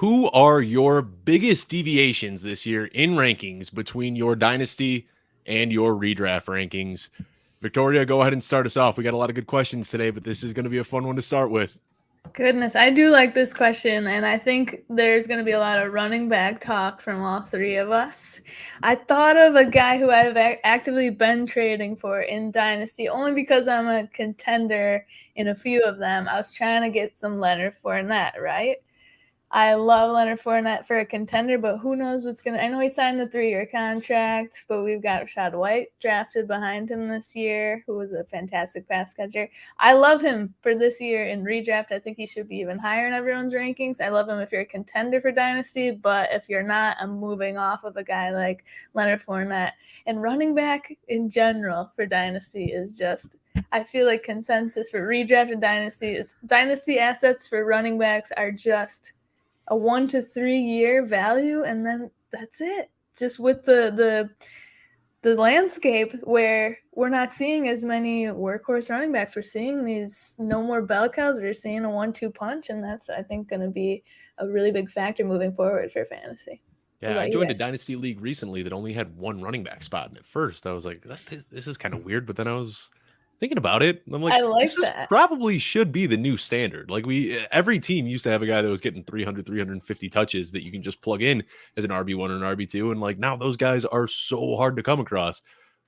Who are your biggest deviations this year in rankings between your Dynasty and your redraft rankings? Victoria, go ahead and start us off. We got a lot of good questions today, but this is going to be a fun one to start with. Goodness, I do like this question, and I think there's going to be a lot of running back talk from all three of us. I thought of a guy who I've actively been trading for in Dynasty only because I'm a contender in a few of them. I was trying to get some Leonard Fournette, right? I love Leonard Fournette for a contender, but who knows what's going to... I know he signed the 3-year contract, but we've got Rashad White drafted behind him this year, who was a fantastic pass catcher. I love him for this year in redraft. I think he should be even higher in everyone's rankings. I love him if you're a contender for Dynasty, but if you're not, I'm moving off of a guy like Leonard Fournette. And running back in general for Dynasty is just... I feel like consensus for redraft and Dynasty, it's Dynasty assets for running backs are just a 1 to 3 year value, and then that's it. Just with the landscape where we're not seeing as many workhorse running backs, we're seeing these no more bell cows. We're seeing a 1-2 punch, and that's, I think, going to be a really big factor moving forward for fantasy. Yeah, I joined a Dynasty league recently that only had one running back spot, and at first I was like, this is kind of weird, but then I was thinking about it, and I'm like, this is probably should be the new standard. Like every team used to have a guy that was getting 300, 350 touches that you can just plug in as an RB1 or an RB2, and like now those guys are so hard to come across.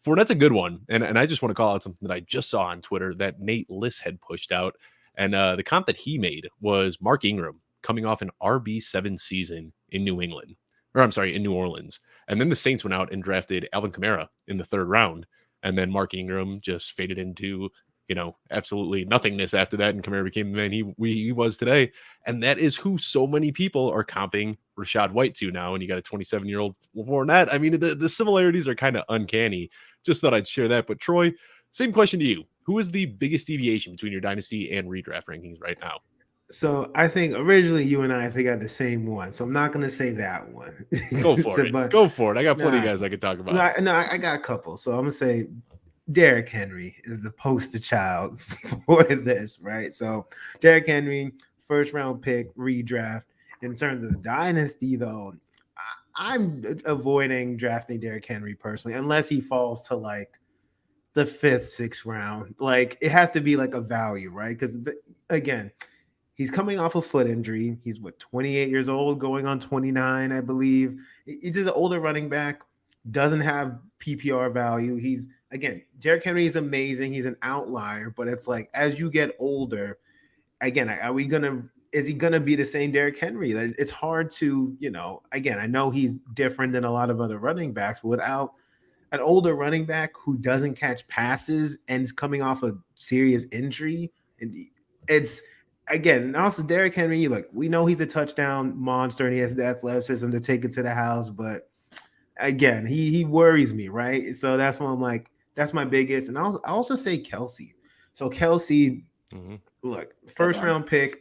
Fournette's a good one, and I just want to call out something that I just saw on Twitter that Nate Liss had pushed out, and the comp that he made was Mark Ingram coming off an RB7 season in New England. Or I'm sorry, in New Orleans. And then the Saints went out and drafted Alvin Kamara in the 3rd round. And then Mark Ingram just faded into, absolutely nothingness after that. And Kamara became the man he was today. And that is who so many people are comping Rashad White to now. And you got a 27-year-old Fournette. I mean, the similarities are kind of uncanny. Just thought I'd share that. But Troy, same question to you. Who is the biggest deviation between your Dynasty and redraft rankings right now? So I think originally you and I got the same one. So I'm not going to say that one. Go for it. But, go for it. I got plenty of guys I could talk about. I got a couple. So I'm going to say Derrick Henry is the poster child for this, right? So Derrick Henry, 1st round pick, redraft. In terms of Dynasty, though, I'm avoiding drafting Derrick Henry personally, unless he falls to like the 5th, 6th round. Like it has to be like a value, right? Because again, he's coming off a foot injury. He's 28 years old, going on 29, I believe. He's just an older running back, doesn't have PPR value. Derrick Henry is amazing. He's an outlier, but it's like as you get older, again, is he gonna be the same Derrick Henry? It's hard to, again, I know he's different than a lot of other running backs, but without an older running back who doesn't catch passes and is coming off a serious injury, and it's again, also Derrick Henry, like we know he's a touchdown monster and he has the athleticism to take it to the house, but again, he worries me, right? So that's why I'm like, that's my biggest. And I'll also say Kelsey. So Kelsey, look, 1st round pick.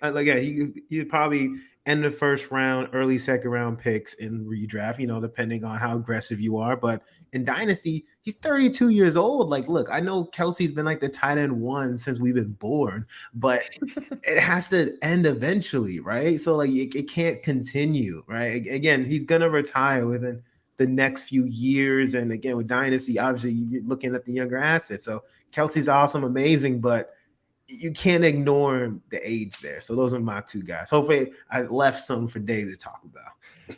He'd probably end the 1st round, early 2nd round picks in redraft, depending on how aggressive you are. But in Dynasty, he's 32 years old. Like, look, I know Kelsey's been like the tight end 1 since we've been born, but it has to end eventually, right? So like it can't continue, right? Again, he's gonna retire within the next few years. And again, with Dynasty, obviously you're looking at the younger assets. So Kelsey's awesome, amazing, but you can't ignore the age there. So those are my 2 guys. Hopefully I left some for Dave to talk about.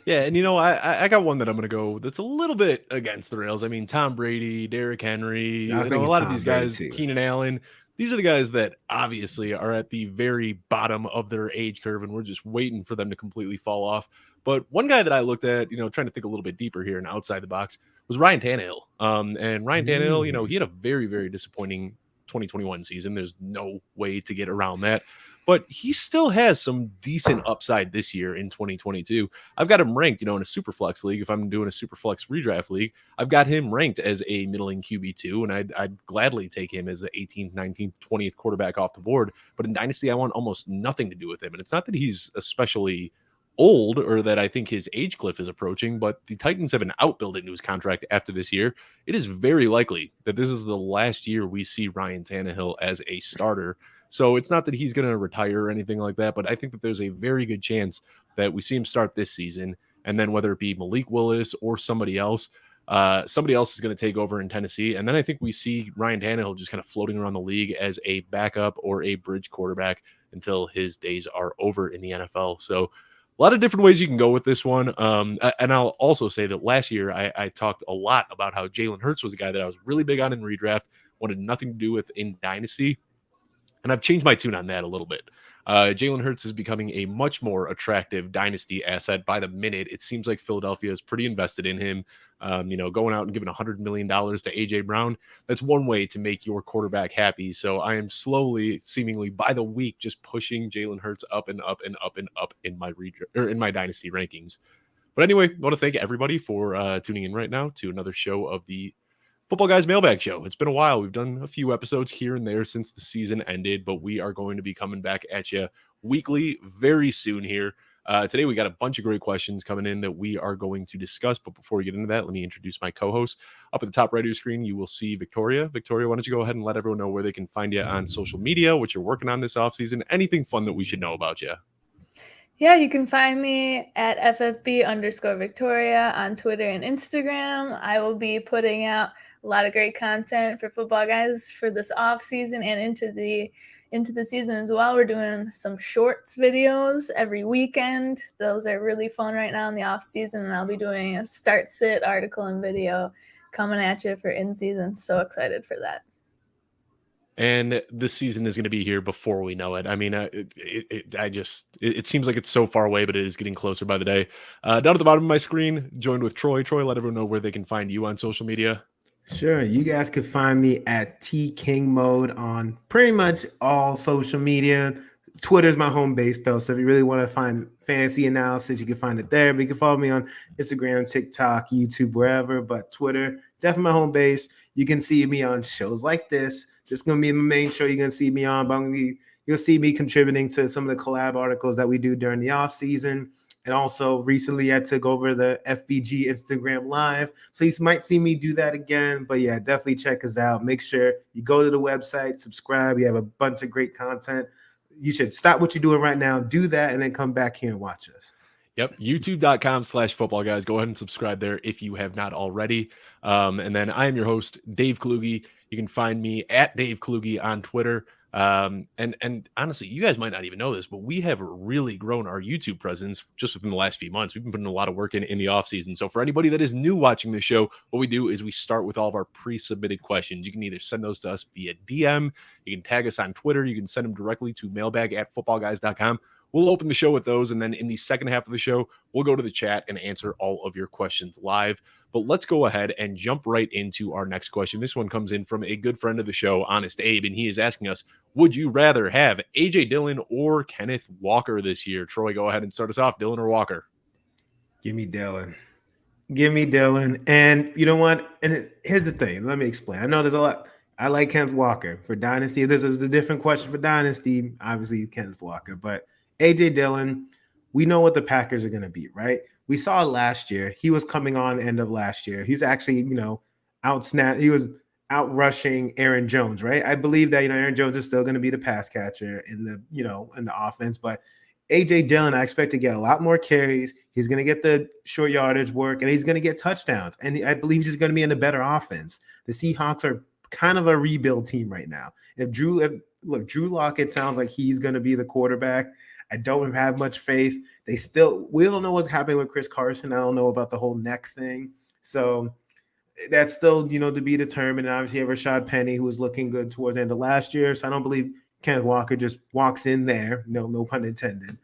Yeah, and I got one that I'm going to go that's a little bit against the rails. I mean, Tom Brady, Derrick Henry, a lot of these guys, Keenan Allen, these are the guys that obviously are at the very bottom of their age curve, and we're just waiting for them to completely fall off. But one guy that I looked at, trying to think a little bit deeper here and outside the box, was Ryan Tannehill. And Ryan Tannehill, he had a very, very disappointing 2021 season. There's no way to get around that. But he still has some decent upside this year in 2022. I've got him ranked, in a super flex league. If I'm doing a super flex redraft league, I've got him ranked as a middling QB2, and I'd gladly take him as the 18th, 19th, 20th quarterback off the board. But in Dynasty, I want almost nothing to do with him. And it's not that he's especially old or that I think his age cliff is approaching, but the Titans have an outbuild into his contract after this year. It is very likely that this is the last year we see Ryan Tannehill as a starter. So it's not that he's going to retire or anything like that, but I think that there's a very good chance that we see him start this season, and then whether it be Malik Willis or somebody else is going to take over in Tennessee. And then I think we see Ryan Tannehill just kind of floating around the league as a backup or a bridge quarterback until his days are over in the NFL. So a lot of different ways you can go with this one. And I'll also say that last year I talked a lot about how Jalen Hurts was a guy that I was really big on in redraft, wanted nothing to do with in Dynasty. And I've changed my tune on that a little bit. Jalen Hurts is becoming a much more attractive dynasty asset by the minute. It seems like Philadelphia is pretty invested in him. Going out and giving $100 million to A.J. Brown, that's one way to make your quarterback happy. So I am slowly, seemingly by the week, just pushing Jalen Hurts up and up and up and up in my dynasty rankings. But anyway, I want to thank everybody for tuning in right now to another show of the Footballguys Mailbag Show. It's been a while. We've done a few episodes here and there since the season ended, but we are going to be coming back at you weekly very soon here. Today, we got a bunch of great questions coming in that we are going to discuss. But before we get into that, let me introduce my co-host. Up at the top right of your screen, you will see Victoria. Victoria, why don't you go ahead and let everyone know where they can find you on social media, what you're working on this offseason, anything fun that we should know about you. Yeah, you can find me at FFB_Victoria on Twitter and Instagram. I will be putting out a lot of great content for Football Guys for this off season and into the season as well. We're doing some shorts videos every weekend. Those are really fun right now in the off season, and I'll be doing a start sit article and video coming at you for in season. So excited for that. And this season is going to be here before we know it. I mean, it seems like it's so far away, but it is getting closer by the day. Down at the bottom of my screen, joined with Troy. Troy, let everyone know where they can find you on social media. Sure. You guys can find me at TKingMode on pretty much all social media. Twitter is my home base, though. So if you really want to find fantasy analysis, you can find it there. But you can follow me on Instagram, TikTok, YouTube, wherever. But Twitter, definitely my home base. You can see me on shows like this. This is going to be the main show you're going to see me on. But you'll see me contributing to some of the collab articles that we do during the off season. And also recently I took over the FBG Instagram Live. So you might see me do that again. But yeah, definitely check us out. Make sure you go to the website, subscribe. We have a bunch of great content. You should stop what you're doing right now, do that, and then come back here and watch us. Yep. YouTube.com/footballguys. Go ahead and subscribe there if you have not already. And then I am your host, Dave Kluge. You can find me at Dave Kluge on Twitter. And honestly, you guys might not even know this, but we have really grown our YouTube presence just within the last few months. We've been putting a lot of work in the off season. So for anybody that is new watching the show, what we do is we start with all of our pre-submitted questions. You can either send those to us via DM, you can tag us on Twitter, you can send them directly to mailbag@footballguys.com. We'll open the show with those, and then in the second half of the show, we'll go to the chat and answer all of your questions live. But let's go ahead and jump right into our next question. This one comes in from a good friend of the show, Honest Abe, and he is asking us, would you rather have A.J. Dillon or Kenneth Walker this year? Troy, go ahead and start us off. Dillon or Walker? Give me Dillon. Give me Dillon. And you know what? And here's the thing. Let me explain. I know there's a lot. I like Kenneth Walker for Dynasty. If this is a different question for Dynasty, obviously Kenneth Walker. But A.J. Dillon, we know what the Packers are going to be, right? We saw last year. He was coming on end of last year. He's actually, he was out rushing Aaron Jones, right? I believe that, Aaron Jones is still going to be the pass catcher in the offense, but A.J. Dillon, I expect to get a lot more carries. He's going to get the short yardage work, and he's going to get touchdowns. And I believe he's going to be in a better offense. The Seahawks are kind of a rebuild team right now. Drew Lock, it sounds like he's going to be the quarterback. I don't have much faith. We don't know what's happening with Chris Carson. I don't know about the whole neck thing. So that's still, to be determined. And obviously, you have Rashad Penny, who was looking good towards the end of last year. So I don't believe Kenneth Walker just walks in there, no pun intended,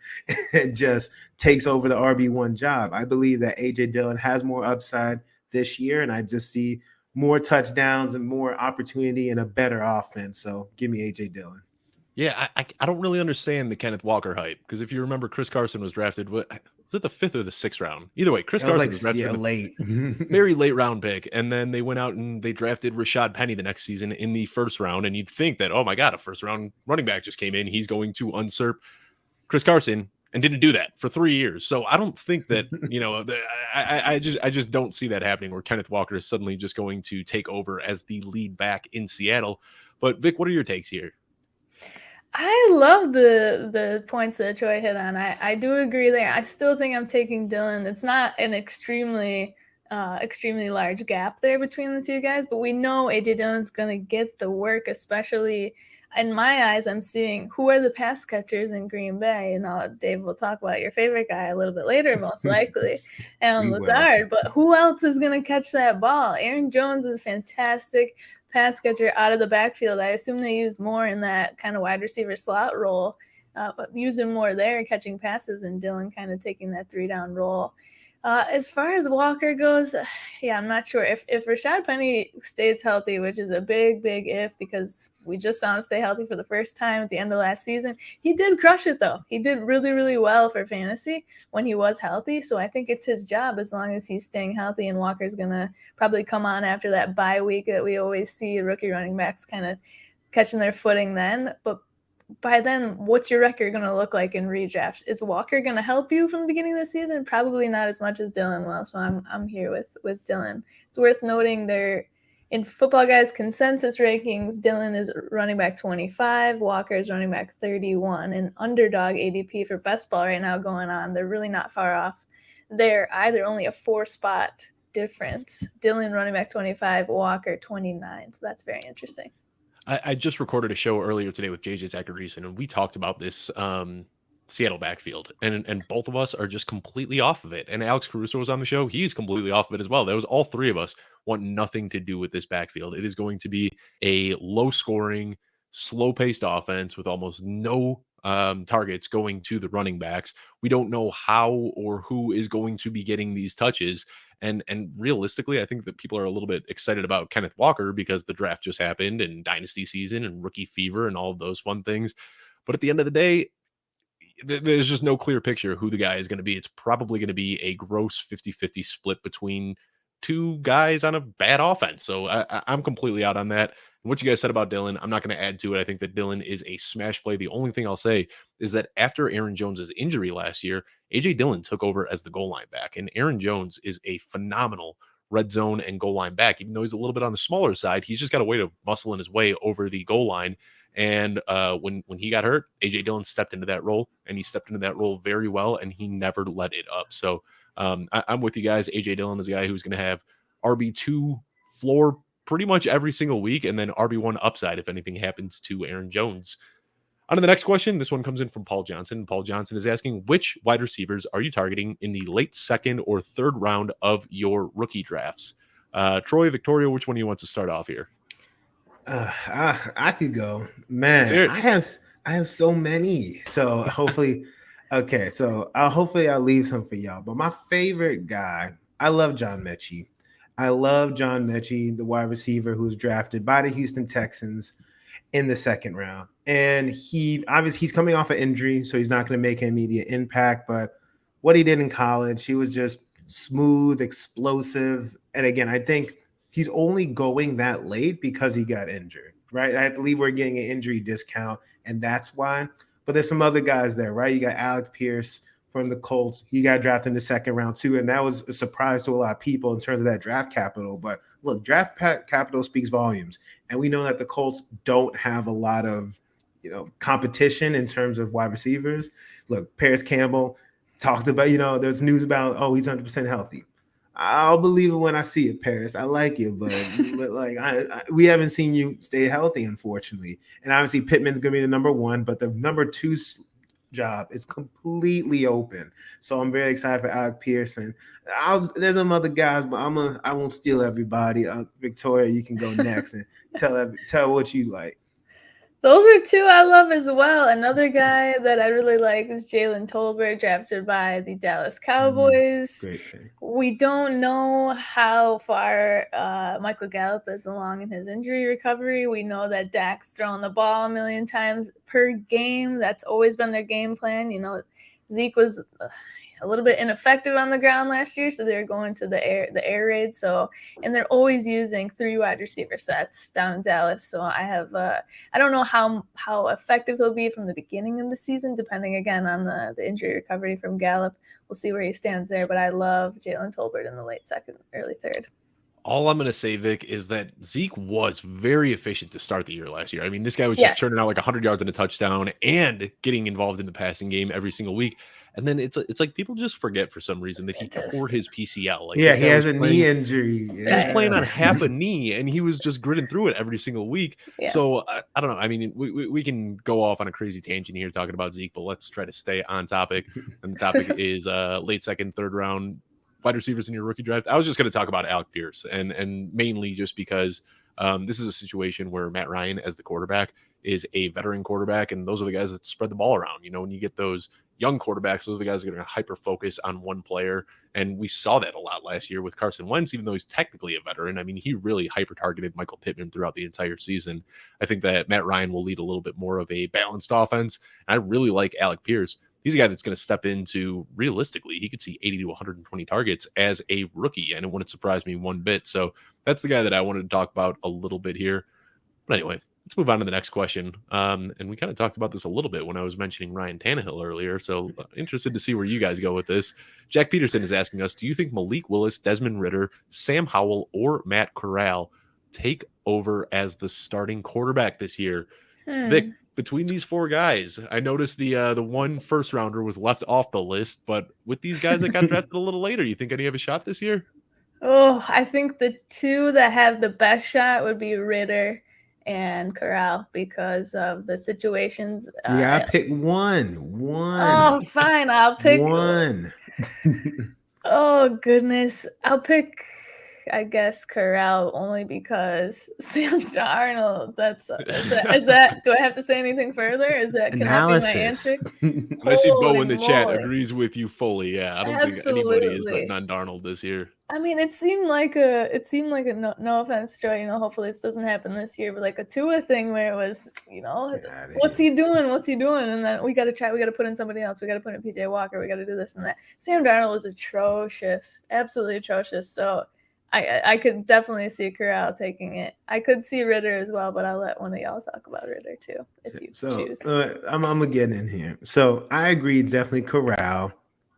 and just takes over the RB1 job. I believe that A.J. Dillon has more upside this year, and I just see more touchdowns and more opportunity and a better offense. So give me A.J. Dillon. Yeah, I don't really understand the Kenneth Walker hype, because if you remember, Chris Carson was drafted, was it the 5th or the 6th round? Either way, Chris Carson was drafted late. Very late round pick, and then they went out and they drafted Rashad Penny the next season in the 1st round, and you'd think that, oh my God, a 1st round running back just came in, he's going to usurp Chris Carson, and didn't do that for 3 years. So I don't think that, I just don't see that happening, where Kenneth Walker is suddenly just going to take over as the lead back in Seattle. But Vic, what are your takes here? I love the points that Troy hit on. I do agree there. I still think I'm taking Dylan. It's not an extremely large gap there between the two guys, but we know AJ Dillon's going to get the work, especially in my eyes. I'm seeing who are the pass catchers in Green Bay. And Dave will talk about your favorite guy a little bit later, most likely, and Lazard. But who else is going to catch that ball? Aaron Jones is fantastic pass catcher out of the backfield. I assume they use more in that kind of wide receiver slot role, but use him more there, catching passes, and Dylan kind of taking that 3-down role. As far as Walker goes, yeah, I'm not sure. If Rashad Penny stays healthy, which is a big if, because we just saw him stay healthy for the first time at the end of last season. He did crush it, though. He did really well for fantasy when he was healthy. So I think it's his job as long as he's staying healthy, and Walker's going to probably come on after that bye week that we always see rookie running backs kind of catching their footing then. But by then, what's your record going to look like in redraft? Is Walker going to help you from the beginning of the season? Probably not as much as Dylan will. So I'm here with Dylan. It's worth noting there in Footballguys consensus rankings, Dylan is running back 25, Walker is running back 31, and underdog ADP for best ball right now going on. They're really not far off. They're either only a 4-spot difference. Dylan running back 25, Walker 29. So that's very interesting. I just recorded a show earlier today with JJ Zacharyson, and we talked about this Seattle backfield, and both of us are just completely off of it. And Alex Caruso was on the show. He's completely off of it as well. That was all three of us want nothing to do with this backfield. It is going to be a low-scoring, slow-paced offense with almost no targets going to the running backs. We don't know how or who is going to be getting these touches. And realistically, I think that people are a little bit excited about Kenneth Walker because the draft just happened and dynasty season and rookie fever and all of those fun things. But at the end of the day, there's just no clear picture of who the guy is going to be. It's probably going to be a gross 50-50 split between two guys on a bad offense. So I'm completely out on that. And what you guys said about Dylan, I'm not going to add to it. I think that Dylan is a smash play. The only thing I'll say is that after Aaron Jones's injury last year, A.J. Dillon took over as the goal line back. And Aaron Jones is a phenomenal red zone and goal line back. Even though he's a little bit on the smaller side, he's just got a way to muscle in his way over the goal line. And when he got hurt, A.J. Dillon stepped into that role, and he stepped into that role very well, and he never let it up. So I'm with you guys. A.J. Dillon is a guy who's going to have RB2 floor pretty much every single week, and then RB1 upside if anything happens to Aaron Jones. On to the next question. This one comes in from Paul Johnson. Paul Johnson is asking, which wide receivers are you targeting in the late second or third round of your rookie drafts? Troy, Victoria, which one do you want to start off here? I could go. Man, I have so many. So hopefully, okay. So hopefully I'll leave some for y'all. But my favorite guy, I love John Mechie. The wide receiver who was drafted by the Houston Texans in the second round. And he's coming off an injury, so he's not going to make an immediate impact. But what he did in college, he was just smooth, explosive. And again, I think he's only going that late because he got injured, right? I believe we're getting an injury discount, and that's why. But there's some other guys there, right? You got Alec Pierce from the Colts. He got drafted in the second round too, and that was a surprise to a lot of people in terms of that draft capital. But look, draft capital speaks volumes, and we know that the Colts don't have a lot of competition in terms of wide receivers. Look, Paris Campbell talked about, there's news about, he's 100% healthy. I'll believe it when I see it, Paris. I like you, but we haven't seen you stay healthy, unfortunately. And obviously, Pittman's going to be the number one, but the number two job is completely open. So I'm very excited for Alec Pierce. And there's some other guys, but I won't steal everybody. Victoria, you can go next and tell what you like. Those are two I love as well. Another guy that I really like is Jalen Tolberg, drafted by the Dallas Cowboys. Great pick. We don't know how far Michael Gallup is along in his injury recovery. We know that Dak's throwing the ball 1 million times per game. That's always been their game plan. Zeke was a little bit ineffective on the ground last year, so they're going to the air raid. And they're always using 3 wide receiver sets down in Dallas. So I don't know how effective he'll be from the beginning of the season, depending again on the injury recovery from Gallup. We'll see where he stands there, but I love Jalen Tolbert in the late second, early third. All I'm going to say, Vic, is that Zeke was very efficient to start the year last year. I mean, this guy was just turning out like 100 yards and a touchdown and getting involved in the passing game every single week. And then it's like people just forget for some reason that he tore his PCL. Like, he has a knee injury. He was playing on half a knee, and he was just gritting through it every single week. Yeah. So I don't know. I mean, we can go off on a crazy tangent here talking about Zeke, but let's try to stay on topic. And the topic is late second, third round wide receivers in your rookie draft. I was just going to talk about Alec Pierce, and mainly just because this is a situation where Matt Ryan, as the quarterback, is a veteran quarterback, and those are the guys that spread the ball around. You know, when you get those young quarterbacks, those are the guys that are going to hyper focus on one player, and we saw that a lot last year with Carson Wentz, even though he's technically a veteran. I mean, he really hyper targeted Michael Pittman throughout the entire season. I think that Matt Ryan will lead a little bit more of a balanced offense, and I really like Alec Pierce. He's a guy that's going to step into, realistically, he could see 80 to 120 targets as a rookie, and it wouldn't surprise me one bit. So that's the guy that I wanted to talk about a little bit here. But anyway, let's move on to the next question. And we kind of talked about this a little bit when I was mentioning Ryan Tannehill earlier. So interested to see where you guys go with this. Jack Peterson is asking us, do you think Malik Willis, Desmond Ritter, Sam Howell, or Matt Corral take over as the starting quarterback this year? Vic, between these four guys, I noticed the one first rounder was left off the list, but with these guys that got drafted a little later, you think any have a shot this year? Oh, I think the two that have the best shot would be Ritter and Corral because of the situations. I pick one. Oh, fine. I'll pick one. Oh, goodness. I'll pick, I guess, Corral only because Sam Darnold. Is that? Do I have to say anything further? Is that can that be my answer? I see Bo in the chat agrees with you fully. Yeah, I don't think anybody is betting on Darnold this year. I mean, it seemed like a no offense, Joe. You know, hopefully this doesn't happen this year, but like a Tua thing where it was, you know, what's he doing? And then we got to put in somebody else. We got to put in PJ Walker. We got to do this and that. Sam Darnold was atrocious, absolutely atrocious. So I could definitely see Corral taking it. I could see Ritter as well, but I'll let one of y'all talk about Ritter too, if you choose. I'm gonna get in here. So I agree, definitely Corral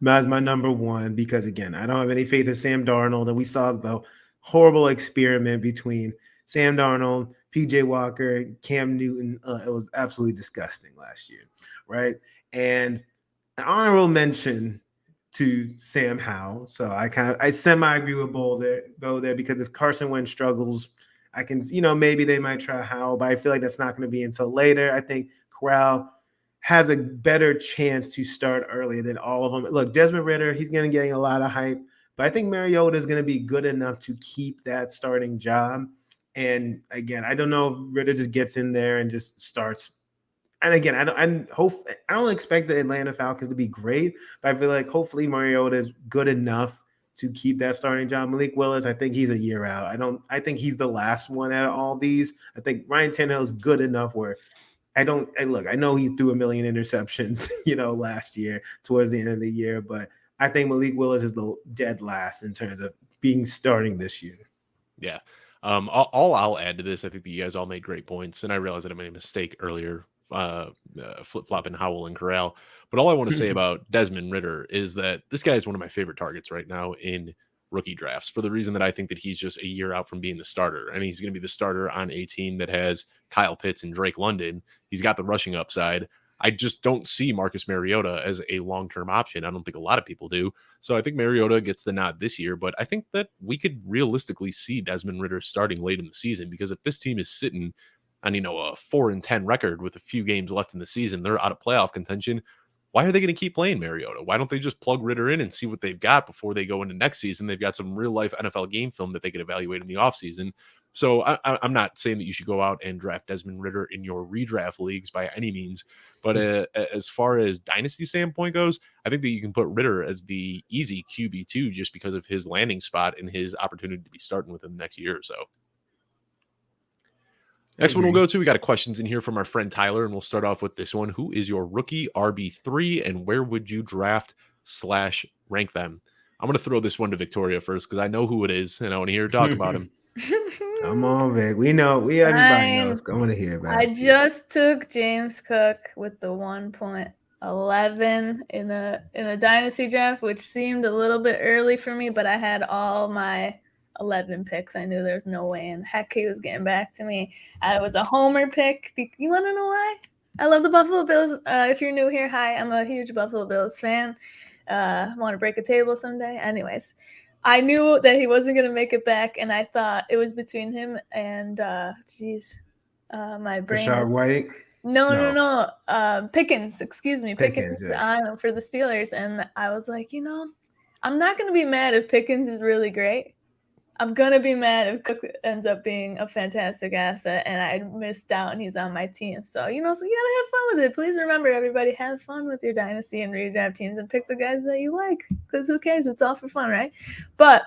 as my number one because again, I don't have any faith in Sam Darnold, and we saw the horrible experiment between Sam Darnold, PJ Walker, Cam Newton. It was absolutely disgusting last year, right? And an honorable mention to Sam Howell. So I semi agree with Bo there because if Carson Wentz struggles, I can, maybe they might try Howell, but I feel like that's not going to be until later. I think Corral has a better chance to start earlier than all of them. Look, Desmond Ritter, he's going to get a lot of hype, but I think Mariota is going to be good enough to keep that starting job. And again, I don't know if Ritter just gets in there and just starts. And again, I don't expect the Atlanta Falcons to be great, but I feel like hopefully Mariota is good enough to keep that starting job. Malik Willis, I think he's a year out. I think he's the last one out of all these. I think Ryan Tannehill is good enough where I know he threw 1 million interceptions, last year towards the end of the year, but I think Malik Willis is the dead last in terms of being starting this year. Yeah. All I'll add to this, I think that you guys all made great points, and I realized that I made a mistake earlier flip-flopping Howell and Corral. But all I want to say about Desmond Ritter is that this guy is one of my favorite targets right now in rookie drafts for the reason that I think that he's just a year out from being the starter. I mean, he's going to be the starter on a team that has Kyle Pitts and Drake London. He's got the rushing upside. I just don't see Marcus Mariota as a long-term option. I don't think a lot of people do. So I think Mariota gets the nod this year, but I think that we could realistically see Desmond Ritter starting late in the season because if this team is sitting on, a 4-10 record with a few games left in the season, they're out of playoff contention. Why are they going to keep playing Mariota? Why don't they just plug Ritter in and see what they've got before they go into next season? They've got some real-life NFL game film that they can evaluate in the offseason. So I'm not saying that you should go out and draft Desmond Ritter in your redraft leagues by any means. But as far as dynasty standpoint goes, I think that you can put Ritter as the easy QB2 just because of his landing spot and his opportunity to be starting within the next year or so. Next one we'll go to, we got questions in here from our friend Tyler, and we'll start off with this one. Who is your rookie RB3, and where would you draft/rank them? I'm going to throw this one to Victoria first because I know who it is, and I want to hear her talk about him. Come on, Vic. Everybody knows. I want to hear about it. I just took James Cook with the 1.11 in a dynasty draft, which seemed a little bit early for me, but I had all my 11 picks. I knew there was no way in heck he was getting back to me. I was a homer pick. You want to know why? I love the Buffalo Bills. If you're new here, hi, I'm a huge Buffalo Bills fan. I want to break a table someday. Anyways, I knew that he wasn't going to make it back, and I thought it was between him and, my brain. Rashad White? No. Pickens, excuse me. Pickens yeah. For the Steelers. And I was like, I'm not going to be mad if Pickens is really great. I'm going to be mad if Cook ends up being a fantastic asset and I missed out and he's on my team. So, so you got to have fun with it. Please remember, everybody, have fun with your Dynasty and redraft teams and pick the guys that you like, because who cares? It's all for fun, right? But,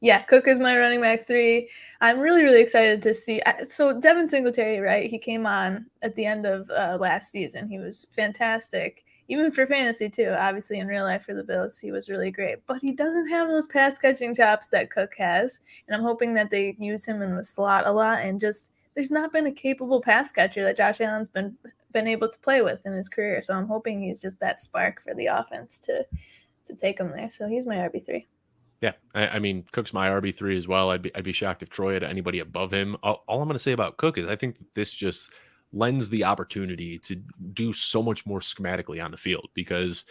yeah, Cook is my running back 3. I'm really, really excited to see. So Devin Singletary, right, he came on at the end of last season. He was fantastic. Even for fantasy, too. Obviously, in real life for the Bills, he was really great. But he doesn't have those pass-catching chops that Cook has. And I'm hoping that they use him in the slot a lot. And just there's not been a capable pass catcher that Josh Allen's been able to play with in his career. So I'm hoping he's just that spark for the offense to take him there. So he's my RB3. Yeah, I mean, Cook's my RB3 as well. I'd be shocked if Troy had anybody above him. All I'm going to say about Cook is I think that this just lends the opportunity to do so much more schematically on the field, because,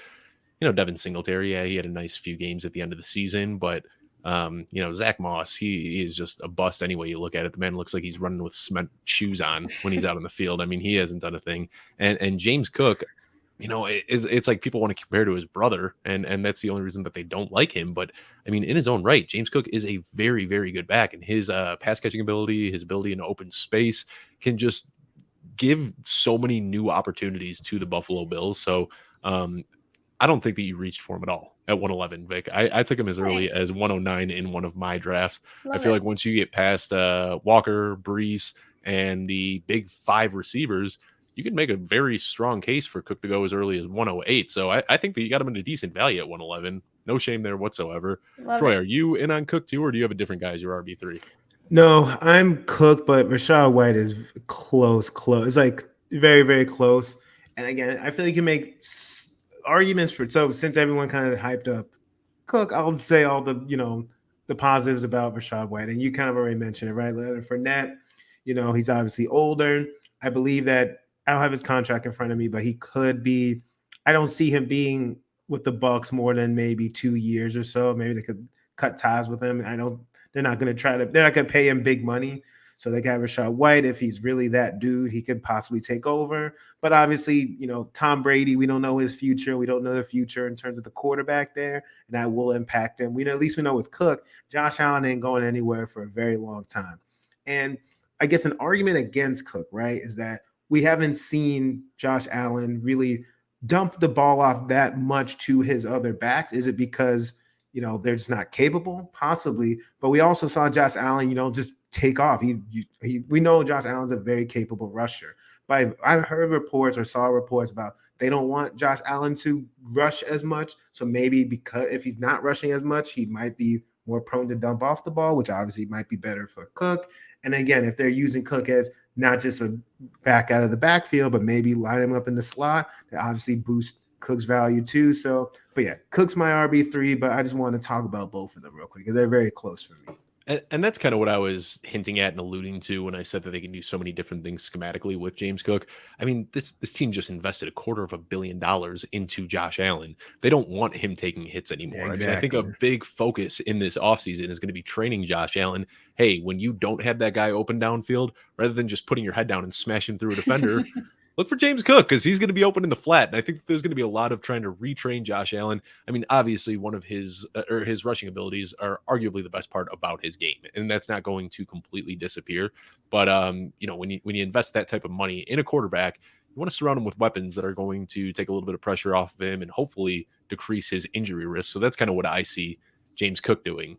Devin Singletary, yeah, he had a nice few games at the end of the season, but, Zach Moss, he is just a bust any way you look at it. The man looks like he's running with cement shoes on when he's out on the field. I mean, he hasn't done a thing. And James Cook, it's like people want to compare to his brother, and that's the only reason that they don't like him. But I mean, in his own right, James Cook is a very, very good back, and his pass catching ability, his ability in open space can just give so many new opportunities to the Buffalo Bills. So I don't think that you reached for him at all at 111, Vic. I took him as early as 109 in one of my drafts. I feel like once you get past Walker, Brees, and the big 5 receivers, you can make a very strong case for Cook to go as early as 108. So I think that you got him at a decent value at 111. No shame there whatsoever. Troy, are you in on Cook too, or do you have a different guy as your RB3? No, I'm Cook, but Rashad White is close. It's like very, very close. And again, I feel like you can make arguments for it. So since everyone kind of hyped up Cook, I'll say all the, the positives about Rashad White. And you kind of already mentioned it, right? Leonard Fournette, he's obviously older. I believe that I don't have his contract in front of me, but he could be. I don't see him being with the Bucs more than maybe 2 years or so. Maybe they could cut ties with him. They're not going to pay him big money. So they got Rashad White. If he's really that dude, he could possibly take over. But obviously, Tom Brady, we don't know his future. We don't know the future in terms of the quarterback there, and that will impact him. At least we know with Cook, Josh Allen ain't going anywhere for a very long time. And I guess an argument against Cook, right, is that we haven't seen Josh Allen really dump the ball off that much to his other backs. Is it because they're just not capable? Possibly. But we also saw Josh Allen, just take off. We know Josh Allen's a very capable rusher. But I heard reports or saw reports about they don't want Josh Allen to rush as much. So maybe because if he's not rushing as much, he might be more prone to dump off the ball, which obviously might be better for Cook. And again, if they're using Cook as not just a back out of the backfield, but maybe line him up in the slot, they obviously boost Cook's value too. So, but yeah, Cook's my RB3, but I just want to talk about both of them real quick because they're very close for me. And that's kind of what I was hinting at and alluding to when I said that they can do so many different things schematically with James Cook. I mean, this team just invested $250 million into Josh Allen. They don't want him taking hits anymore. Yeah, exactly. I mean, I think a big focus in this offseason is going to be training Josh Allen. Hey, when you don't have that guy open downfield, rather than just putting your head down and smashing through a defender, look for James Cook because he's going to be open in the flat. And I think there's going to be a lot of trying to retrain Josh Allen. I mean, obviously, one of his rushing abilities are arguably the best part about his game, and that's not going to completely disappear. But when you invest that type of money in a quarterback, you want to surround him with weapons that are going to take a little bit of pressure off of him and hopefully decrease his injury risk. So that's kind of what I see James Cook doing.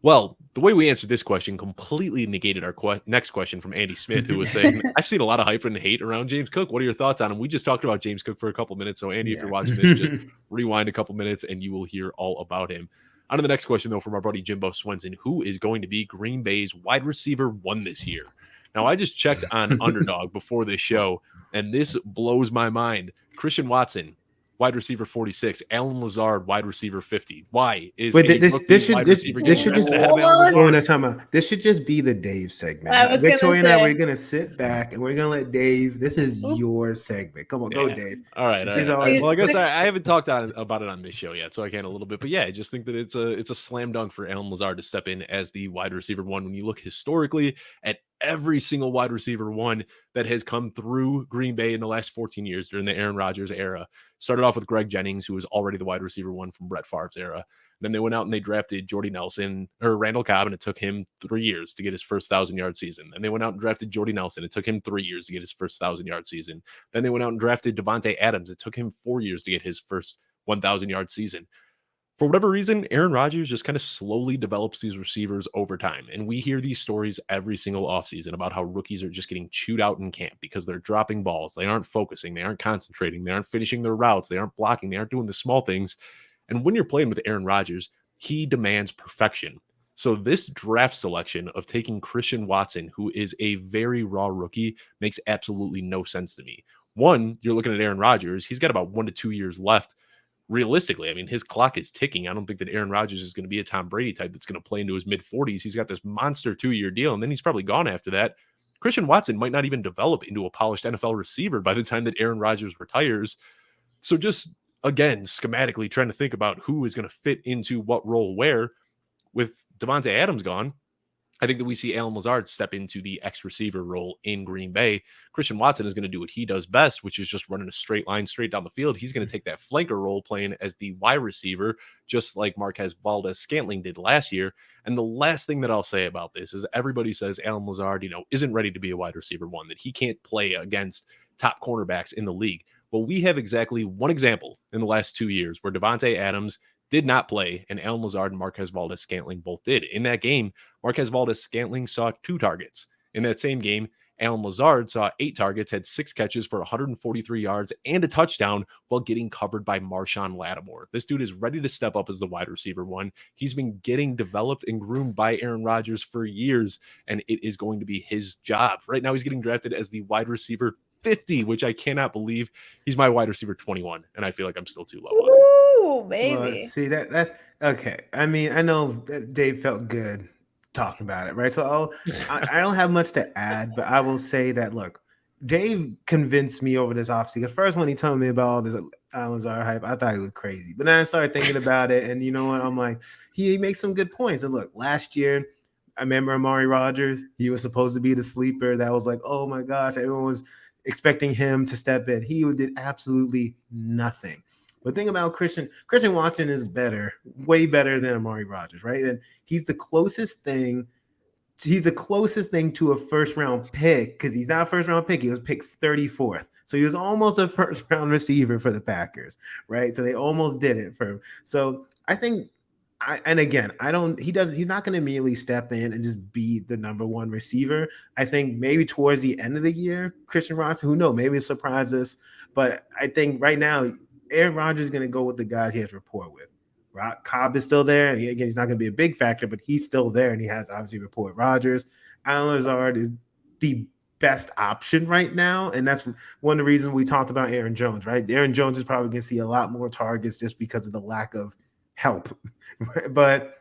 Well, the way we answered this question completely negated our next question from Andy Smith, who was saying, I've seen a lot of hype and hate around James Cook. What are your thoughts on him? We just talked about James Cook for a couple minutes. So, Andy, if you're watching this, just rewind a couple minutes and you will hear all about him. On to the next question, though, from our buddy Jimbo Swenson, who is going to be Green Bay's wide receiver 1 this year. Now, I just checked on Underdog before this show, and this blows my mind. Christian Watson, wide receiver 46, Alan Lazard, wide receiver 50. Why is this should just this should just be the Dave segment. I was Victoria and I, we're gonna sit back and we're gonna let Dave. This is your segment. Come on, go, Dave. All right. Well, I guess I haven't talked about it on this show yet, so I can a little bit. But yeah, I just think that it's a slam dunk for Alan Lazard to step in as the wide receiver one. When you look historically at every single wide receiver one that has come through Green Bay in the last 14 years during the Aaron Rodgers era. Started off with Greg Jennings, who was already the wide receiver one from Brett Favre's era. Then they went out and they drafted Randall Cobb, and it took him 3 years to get his first 1,000-yard season. Then they went out and drafted Jordy Nelson. It took him 3 years to get his first 1,000-yard season. Then they went out and drafted Davante Adams. It took him 4 years to get his first 1,000-yard season. For whatever reason, Aaron Rodgers just kind of slowly develops these receivers over time. And we hear these stories every single offseason about how rookies are just getting chewed out in camp because they're dropping balls. They aren't focusing. They aren't concentrating. They aren't finishing their routes. They aren't blocking. They aren't doing the small things. And when you're playing with Aaron Rodgers, he demands perfection. So this draft selection of taking Christian Watson, who is a very raw rookie, makes absolutely no sense to me. One, you're looking at Aaron Rodgers. He's got about 1 to 2 years left. Realistically, I mean, his clock is ticking. I don't think that Aaron Rodgers is going to be a Tom Brady type that's going to play into his mid-40s. He's got this monster 2-year deal, and then he's probably gone after that. Christian Watson might not even develop into a polished NFL receiver by the time that Aaron Rodgers retires. So just, again, schematically trying to think about who is going to fit into what role where. With Davante Adams gone, I think that we see Alan Lazard step into the X-receiver role in Green Bay. Christian Watson is going to do what he does best, which is just running a straight line straight down the field. He's going to take that flanker role playing as the wide receiver, just like Marquez Valdes-Scantling did last year. And the last thing that I'll say about this is everybody says Alan Lazard, isn't ready to be a wide receiver one, that he can't play against top cornerbacks in the league. Well, we have exactly one example in the last 2 years where Davante Adams did not play, and Alan Lazard and Marquez Valdes-Scantling both did. In that game, Marquez Valdes-Scantling saw 2 targets. In that same game, Alan Lazard saw 8 targets, had 6 catches for 143 yards and a touchdown while getting covered by Marshawn Lattimore. This dude is ready to step up as the wide receiver one. He's been getting developed and groomed by Aaron Rodgers for years, and it is going to be his job. Right now, he's getting drafted as the wide receiver 50, which I cannot believe. He's my wide receiver 21, and I feel like I'm still too low on it. Ooh, baby. Well, see, that's okay. I mean, I know that Dave felt good talking about it, right? So I don't have much to add, but I will say that, look, Dave convinced me over this offseason. The first when he told me about all this Alan Lazard hype, I thought he was crazy. But then I started thinking about it, and you know what? I'm like, he makes some good points. And look, last year, I remember Amari Rodgers. He was supposed to be the sleeper that was like, oh my gosh, everyone was expecting him to step in. He did absolutely nothing. But the thing about Christian Watson is better, way better than Amari Rodgers, right? And he's the closest thing to a first-round pick, because he's not a first-round pick. He was picked 34th. So he was almost a first-round receiver for the Packers, right? So they almost did it for him. So I think he's not going to immediately step in and just be the number one receiver. I think maybe towards the end of the year, Christian Watson, who knows, maybe it'll surprise us. But I think right now, Aaron Rodgers is going to go with the guys he has rapport with. Cobb is still there. And again, he's not going to be a big factor, but he's still there, and he has obviously rapport with Rodgers. Alan Lazard is the best option right now, and that's one of the reasons we talked about Aaron Jones, right? Aaron Jones is probably going to see a lot more targets just because of the lack of help. But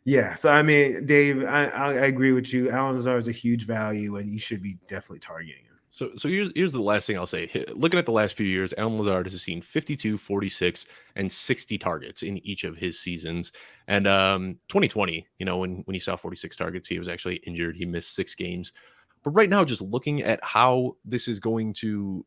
yeah, so I mean, Dave, I agree with you. Alan Lazard is a huge value, and you should be definitely targeting him. So here's the last thing I'll say. Looking at the last few years, Alan Lazard has seen 52, 46, and 60 targets in each of his seasons. And 2020, when he saw 46 targets, he was actually injured. He missed 6 games. But right now, just looking at how this is going to,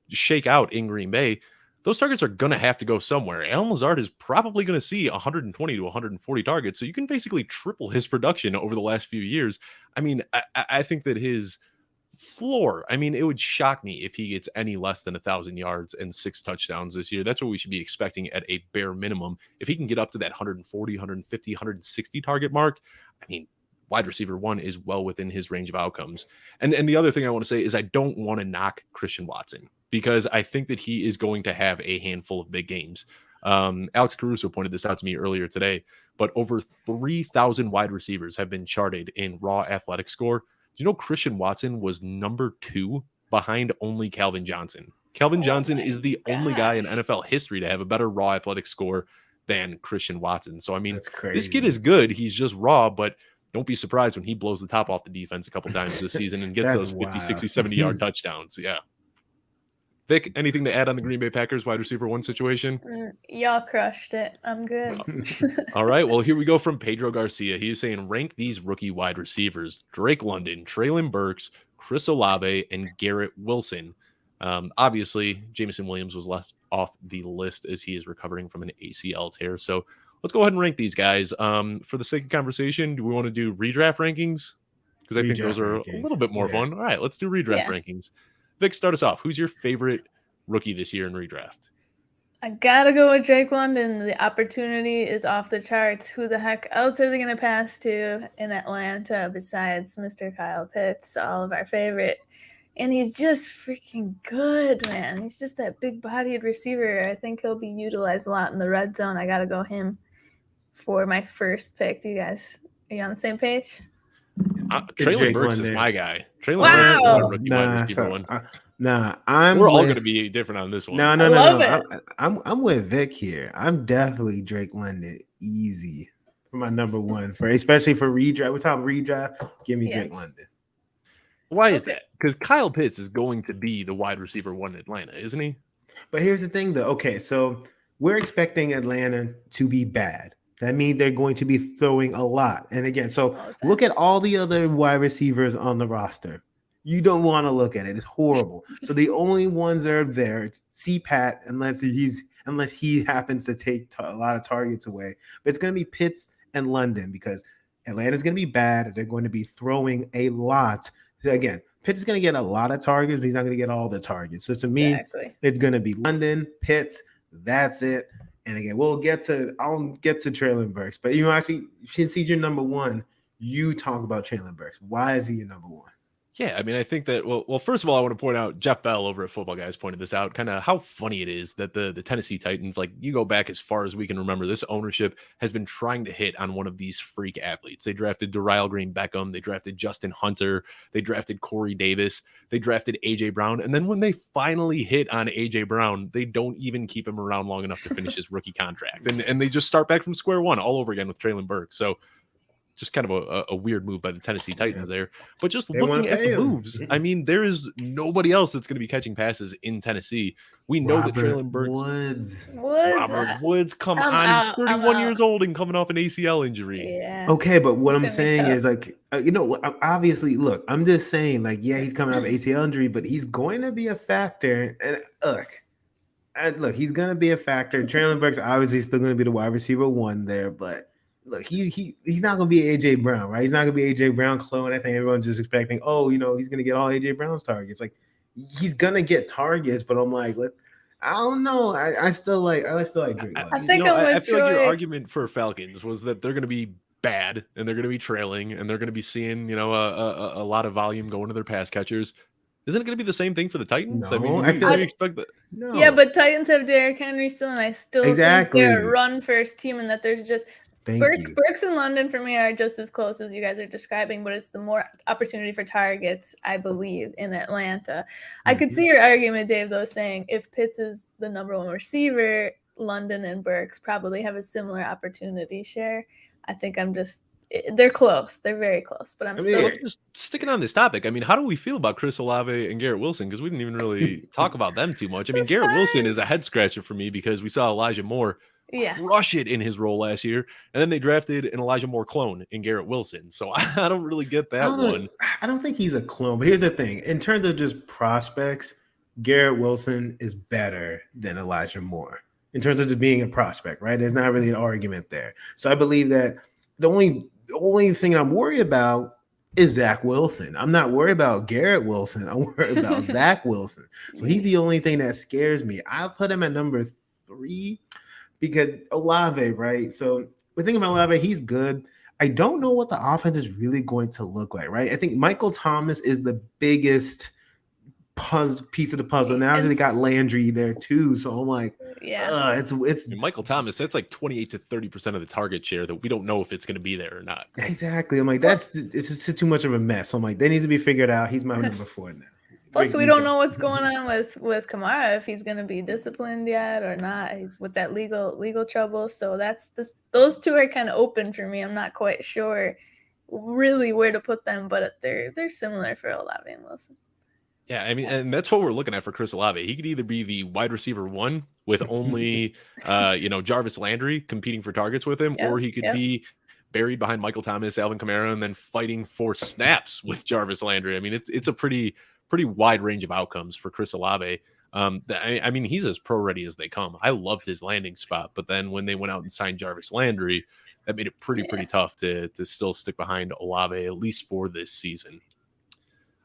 shake out in Green Bay, those targets are going to have to go somewhere. Alan Lazard is probably going to see 120 to 140 targets. So you can basically triple his production over the last few years. I mean, I think that his floor, it would shock me if he gets any less than 1,000 yards and 6 touchdowns this year. That's what we should be expecting at a bare minimum. If he can get up to that 140, 150, 160 target mark, wide receiver one is well within his range of outcomes. And the other thing I want to say is I don't want to knock Christian Watson, because I think that he is going to have a handful of big games. Alex Caruso pointed this out to me earlier today, but over 3,000 wide receivers have been charted in raw athletic score. Do you know Christian Watson was number 2 behind only Calvin Johnson? Calvin Johnson is the only guy in NFL history to have a better raw athletic score than Christian Watson. So, I mean, this kid is good. He's just raw, but don't be surprised when he blows the top off the defense a couple times this season and gets those 50, 60, 70-yard touchdowns. Yeah. Vic, anything to add on the Green Bay Packers wide receiver 1 situation? Y'all crushed it. I'm good. All right. Well, here we go from Pedro Garcia. He's saying rank these rookie wide receivers: Drake London, Treylon Burks, Chris Olave, and Garrett Wilson. Obviously, Jameson Williams was left off the list as he is recovering from an ACL tear. So let's go ahead and rank these guys. For the sake of conversation, do we want to do redraft rankings? Because I think those are a little bit more fun. All right, let's do redraft rankings. Vic, start us off. Who's your favorite rookie this year in redraft? I gotta go with Drake London. The opportunity is off the charts. Who the heck else are they going to pass to in Atlanta besides Mr. Kyle Pitts, all of our favorite? And he's just freaking good, man. He's just that big-bodied receiver. I think he'll be utilized a lot in the red zone. I gotta go him for my first pick. Do you guys, are you on the same page? Treylon Burks is my guy. Treylon Burks is rookie wide receiver 1. We're all going to be different on this one. No. I'm with Vic here. I'm definitely Drake London, easy for my number 1 especially for redraft. We're talking redraft. Give me Drake London. Why is that? Because Kyle Pitts is going to be the wide receiver 1 in Atlanta, isn't he? But here's the thing, though. Okay, so we're expecting Atlanta to be bad. That means they're going to be throwing a lot. And again, so look at all the other wide receivers on the roster. You don't want to look at it. It's horrible. So the only ones that are there, it's C-Pat, unless he happens to take a lot of targets away. But it's going to be Pitts and London because Atlanta's going to be bad. They're going to be throwing a lot. So again, Pitts is going to get a lot of targets, but he's not going to get all the targets. So to me, it's going to be London, Pitts. That's it. And again, I'll get to Treylon Burks. But actually, since he's your number 1, you talk about Treylon Burks. Why is he your number 1? Yeah, I mean, I think that, well, first of all, I want to point out, Jeff Bell over at Football Guys pointed this out, kind of how funny it is that the Tennessee Titans, like you go back as far as we can remember, this ownership has been trying to hit on one of these freak athletes. They drafted Darial Green Beckham. They drafted Justin Hunter. They drafted Corey Davis. They drafted A.J. Brown. And then when they finally hit on A.J. Brown, they don't even keep him around long enough to finish his rookie contract. And they just start back from square one all over again with Treylon Burks. So just kind of a weird move by the Tennessee Titans there. But just looking at the moves, I mean, there is nobody else that's going to be catching passes in Tennessee. We know that Treylon Burks. Robert Woods, come on. He's 31 years old and coming off an ACL injury. Yeah. Okay, but what I'm saying is obviously, look, I'm just saying, he's coming off ACL injury, but he's going to be a factor. And look, he's going to be a factor. Treylon Burks obviously still going to be the wide receiver 1 there, but look, he's not going to be AJ Brown, right? He's not going to be AJ Brown clone. I think everyone's just expecting, he's going to get all AJ Brown's targets. Like, he's going to get targets, but I'm like, I don't know. I still like Drake. I feel like your argument for Falcons was that they're going to be bad and they're going to be trailing and they're going to be seeing, a lot of volume going to their pass catchers. Isn't it going to be the same thing for the Titans? No, I mean, you expect that. No. Yeah, but Titans have Derrick Henry still, and I still think they're a run-first team and that there's just Burks and London for me are just as close as you guys are describing, but it's the more opportunity for targets, I believe, in Atlanta. I could see your argument, Dave, though, saying if Pitts is the number 1 receiver, London and Burks probably have a similar opportunity share. I think they're close. They're very close, but still just sticking on this topic. I mean, how do we feel about Chris Olave and Garrett Wilson? Because we didn't even really talk about them too much. I mean, Garrett Wilson is a head scratcher for me because we saw Elijah Moore crush it in his role last year, and then they drafted an Elijah Moore clone in Garrett Wilson. So I don't really get that one. I don't think he's a clone, but here's the thing: in terms of just prospects, Garrett Wilson is better than Elijah Moore in terms of just being a prospect, right? There's not really an argument there. So I believe that the only thing I'm worried about is Zach Wilson. I'm not worried about Garrett Wilson. I'm worried about Zach Wilson. So he's the only thing that scares me. I'll put him at number 3 because Olave, right? So we're thinking about Olave. He's good. I don't know what the offense is really going to look like, right? I think Michael Thomas is the biggest piece of the puzzle. Now they got Landry there too, so I'm like, it's Michael Thomas. That's like 28 to 30% of the target share that we don't know if it's going to be there or not. Exactly. I'm like, it's just too much of a mess. I'm like, that needs to be figured out. He's my number 4 now. Plus, we don't know what's going on with Kamara, if he's going to be disciplined yet or not. He's with that legal trouble. So those two are kind of open for me. I'm not quite sure really where to put them, but they're similar for Olave and Wilson. Yeah, I mean, and that's what we're looking at for Chris Olave. He could either be the wide receiver 1 with only, Jarvis Landry competing for targets with him, or he could be buried behind Michael Thomas, Alvin Kamara, and then fighting for snaps with Jarvis Landry. I mean, it's a pretty wide range of outcomes for Chris Olave. I mean, he's as pro ready as they come. I loved his landing spot, but then when they went out and signed Jarvis Landry, that made it pretty tough to still stick behind Olave, at least for this season.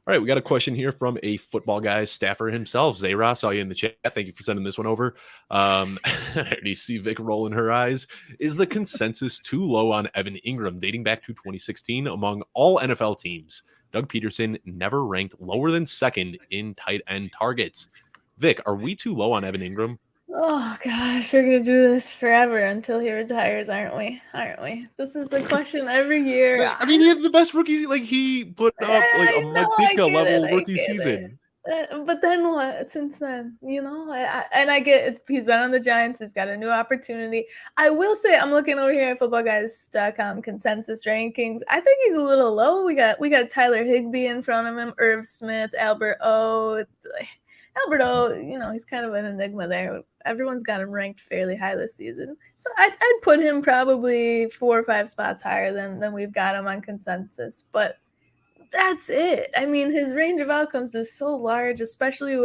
All right, we got a question here from a Football Guys staffer himself. Zayra, saw you in the chat. Thank you for sending this one over. I already see Vic rolling her eyes. Is the consensus too low on Evan Ingram dating back to 2016 among all NFL teams? Doug Peterson never ranked lower than 2nd in tight end targets. Vic, are we too low on Evan Ingram? Oh gosh, we're gonna do this forever until he retires, aren't we? This is the question every year. I mean, he had the best rookie. Like, he put up like a Mcgee level rookie season. But then what? Since then, I get he's been on the Giants. He's got a new opportunity. I will say, I'm looking over here at footballguys.com consensus rankings. I think he's a little low. We got Tyler Higbee in front of him, Irv Smith, Albert O, he's kind of an enigma there. Everyone's got him ranked fairly high this season. So I'd put him probably 4 or 5 spots higher than we've got him on consensus. But that's it. I mean, his range of outcomes is so large, especially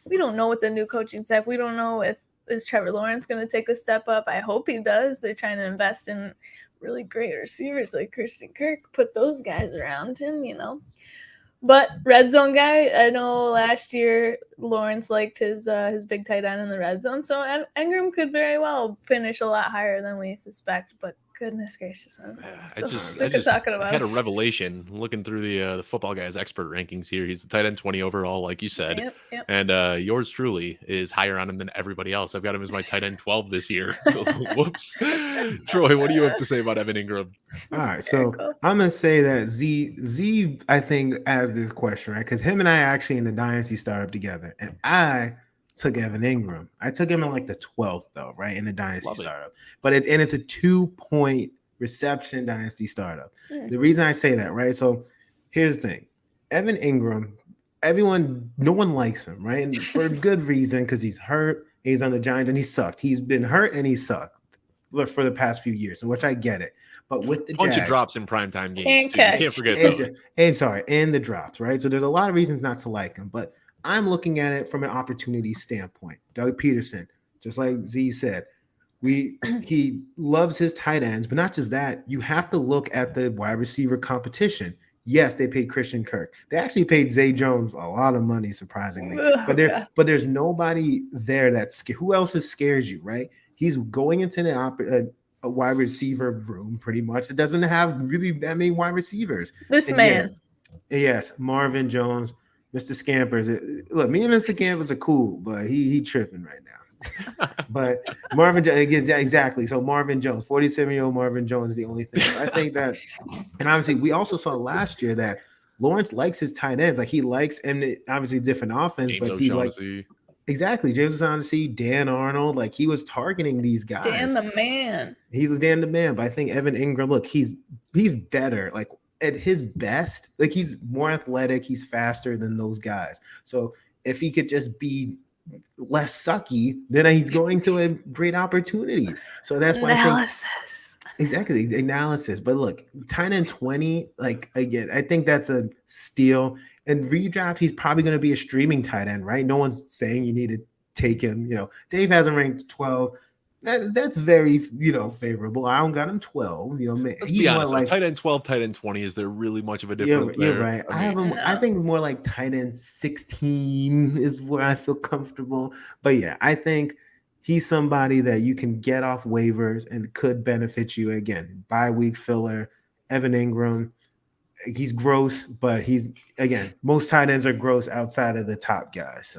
we don't know what the new coaching staff, we don't know is Trevor Lawrence going to take a step up. I hope he does. They're trying to invest in really great receivers like Christian Kirk, put those guys around him, But red zone guy, I know last year Lawrence liked his big tight end in the red zone, so Ingram could very well finish a lot higher than we suspect. But goodness gracious, I had a revelation looking through the Football Guys expert rankings here. He's the tight end 20 overall, like you said, yep. And yours truly is higher on him than everybody else. I've got him as my tight end 12 this year. Whoops. Troy, what do you have to say about Evan Ingram? All right, so I'm gonna say that Z I think asked this question, right? Because him and I are actually in the Dynasty startup together, and I took Evan Ingram. I took him in like the 12th though, right? In the Dynasty startup. But it's a 2-point reception Dynasty startup. The reason I say that, right? So here's the thing. Evan Ingram, no one likes him, right? And for a good reason, because he's hurt, he's on the Giants, and he sucked. He's been hurt and he sucked for the past few years, which I get it. But with the bunch Jags, of drops in primetime games, can't forget those. And the drops, right? So there's a lot of reasons not to like him, but I'm looking at it from an opportunity standpoint. Doug Peterson, just like Z said, he loves his tight ends, but not just that. You have to look at the wide receiver competition. Yes, they paid Christian Kirk. They actually paid Zay Jones a lot of money, surprisingly. But there's nobody there who else scares you, right? He's going into a wide receiver room pretty much. It doesn't have really that many wide receivers. Yes, Marvin Jones, Mr. Scampers. Look, me and Mr. Scampers are cool, but he tripping right now. But Marvin Jones, exactly. So Marvin Jones, 47-year-old Marvin Jones is the only thing. So I think that, and obviously we also saw last year that Lawrence likes his tight ends. Like he likes, and obviously different offense, but he likes. Exactly. James O'Shaughnessy, Dan Arnold, like he was targeting these guys. Dan the man. He was Dan the man. But I think Evan Ingram, look, he's better. Like at his best, like he's more athletic, he's faster than those guys. So if he could just be less sucky, then he's going to a great opportunity. So that's why I think exactly analysis. But look, tight end 20, like again, I think that's a steal. And redraft, he's probably going to be a streaming tight end, right? No one's saying you need to take him. Dave has him ranked 12. That's very, favorable. I don't got him 12. Let's be honest, like tight end 12, tight end 20. Is there really much of a difference? You're right. I have him. I think more like tight end 16 is where I feel comfortable. But yeah, I think he's somebody that you can get off waivers and could benefit you again. Bye week filler, Evan Ingram. He's gross, but most tight ends are gross outside of the top guys.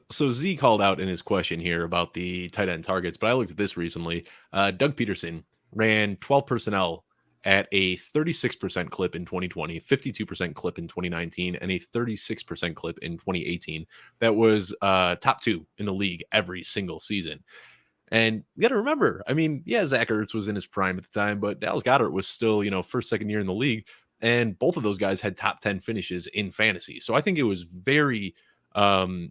So Z called out in his question here about the tight end targets, but I looked at this recently. Doug Peterson ran 12 personnel at a 36% clip in 2020, 52% clip in 2019, and a 36% clip in 2018. That was top 2 in the league every single season. And you got to remember, I mean, yeah, Zach Ertz was in his prime at the time, but Dallas Goedert was still, first, second year in the league. And both of those guys had top 10 finishes in fantasy. So I think it was very, I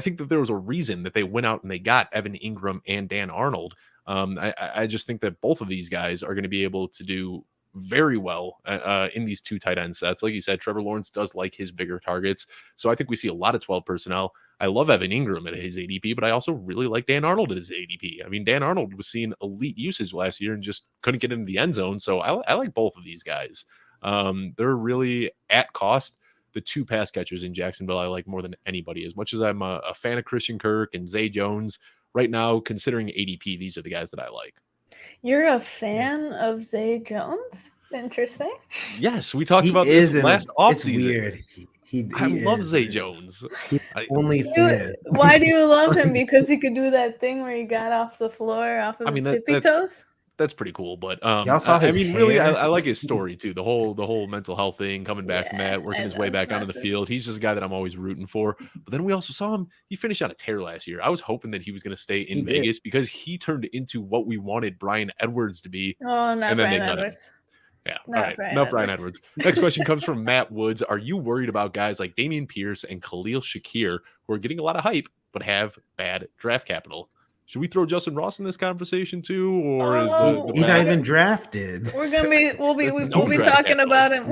think that there was a reason that they went out and they got Evan Ingram and Dan Arnold. I just think that both of these guys are going to be able to do very well in these 2 tight end sets. Like you said, Trevor Lawrence does like his bigger targets. So I think we see a lot of 12 personnel. I love Evan Ingram at his ADP, but I also really like Dan Arnold at his ADP. I mean, Dan Arnold was seeing elite usage last year and just couldn't get into the end zone. So I like both of these guys. They're really at cost. The 2 pass catchers in Jacksonville I like more than anybody. As much as I'm a fan of Christian Kirk and Zay Jones, right now, considering ADP, these are the guys that I like. You're a fan of Zay Jones? Interesting. Yes, we talked about this last offseason. It's weird. I love Zay Jones. Only fan. Why do you love him? Because he could do that thing where he got off the floor off of his tippy toes? That's pretty cool, but y'all saw his hair? Really, I like his story too. The whole mental health thing, coming back from that, working his way back onto the field. He's just a guy that I'm always rooting for. But then we also saw him. He finished on a tear last year. I was hoping that he was going to stay in Vegas because he turned into what we wanted Bryan Edwards to be. Oh, not Bryan Edwards. Yeah, all right. No, Bryan Edwards. Next question comes from Matt Woods. Are you worried about guys like Damian Pierce and Khalil Shakir who are getting a lot of hype but have bad draft capital? Should we throw Justin Ross in this conversation too, or is he's not even drafted? We'll be talking about him.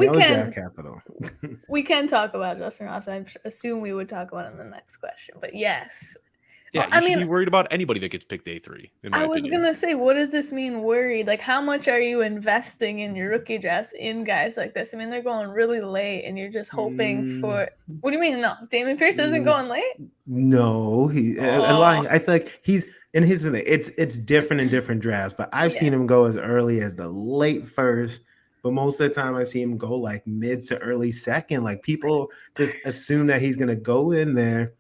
We can talk about Justin Ross. I assume we would talk about him in the next question, but yes. Yeah, you should be worried about anybody that gets picked day 3. I was going to say, what does this mean worried? Like, how much are you investing in your rookie drafts in guys like this? I mean, they're going really late, and you're just hoping for – what do you mean? No, Damian Pierce isn't going late? No. I feel like he's – and here's the thing. It's different in different drafts, but I've seen him go as early as the late first. But most of the time I see him go like mid to early second. Like, people just assume that he's going to go in there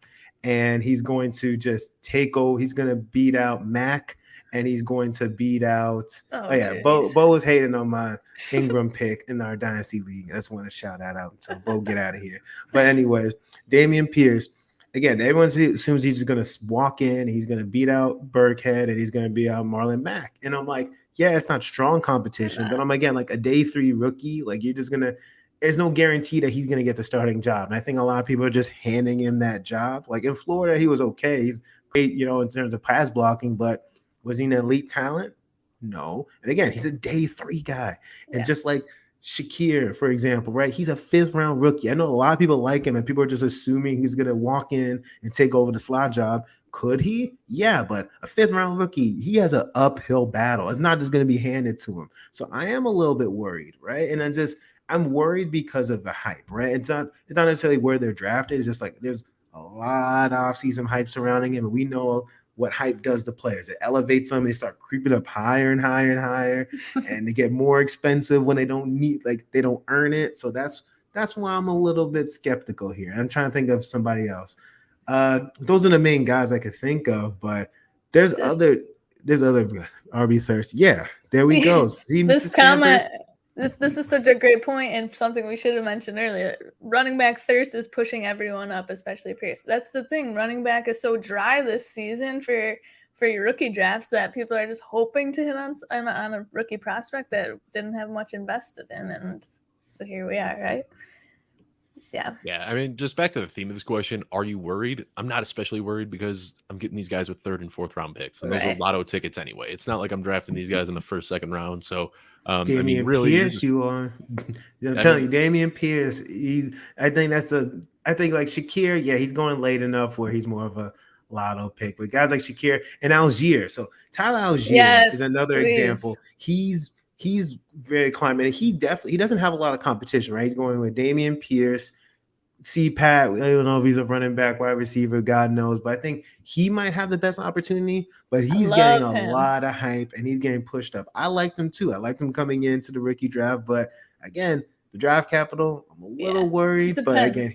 and he's going to just take over. He's going to beat out Mac, and he's going to beat out. Bo was hating on my Ingram pick in our Dynasty League. I just want to shout that out until Bo get out of here. But anyways, Damian Pierce. Again, everyone assumes he's just going to walk in, he's going to beat out Burkhead, and he's going to beat out Marlon Mack. And I'm like, yeah, it's not strong competition, but I'm again like a day 3 rookie. Like, you're just going to. There's no guarantee that he's going to get the starting job. And I think a lot of people are just handing him that job. Like, in Florida, he was okay. He's great, in terms of pass blocking, but was he an elite talent? No. And again, he's a day 3 guy. And just like Shakir, for example, right? He's a 5th round rookie. I know a lot of people like him, and people are just assuming he's going to walk in and take over the slot job. Could he? Yeah, but a 5th round rookie, he has an uphill battle. It's not just going to be handed to him. So I am a little bit worried, right? And I'm worried because of the hype, right? It's not necessarily where they're drafted. It's just like there's a lot of offseason hype surrounding him, and we know what hype does to players. It elevates them. They start creeping up higher and higher and higher, and they get more expensive when they don't earn it. So that's why I'm a little bit skeptical here. I'm trying to think of somebody else. Those are the main guys I could think of, but there's other RB thirsty. Yeah, there we go. See, this comment. This is such a great point, and something we should have mentioned earlier. Running back thirst is pushing everyone up, especially Pierce. That's the thing. Running back is so dry this season for your rookie drafts that people are just hoping to hit on a rookie prospect that didn't have much invested in, and here we are, right? Yeah. Yeah. I mean, just back to the theme of this question, are you worried? I'm not especially worried because I'm getting these guys with 3rd and 4th round picks. And those are lotto tickets anyway. It's not like I'm drafting these guys in the 1st, 2nd round. So, Damian Pierce, you are. I'm telling you, Damian Pierce, I think like Shakir, yeah, he's going late enough where he's more of a lotto pick. But guys like Shakir and Algier. So Tyler Algier is another example. He's very climbing. And he doesn't have a lot of competition, right? He's going with Damian Pierce, CPAT. I don't know if he's a running back, wide receiver, God knows, but I think he might have the best opportunity, but he's getting a lot of hype and he's getting pushed up. I like them too. I like them coming into the rookie draft, but again, the draft capital, I'm a little worried, but again,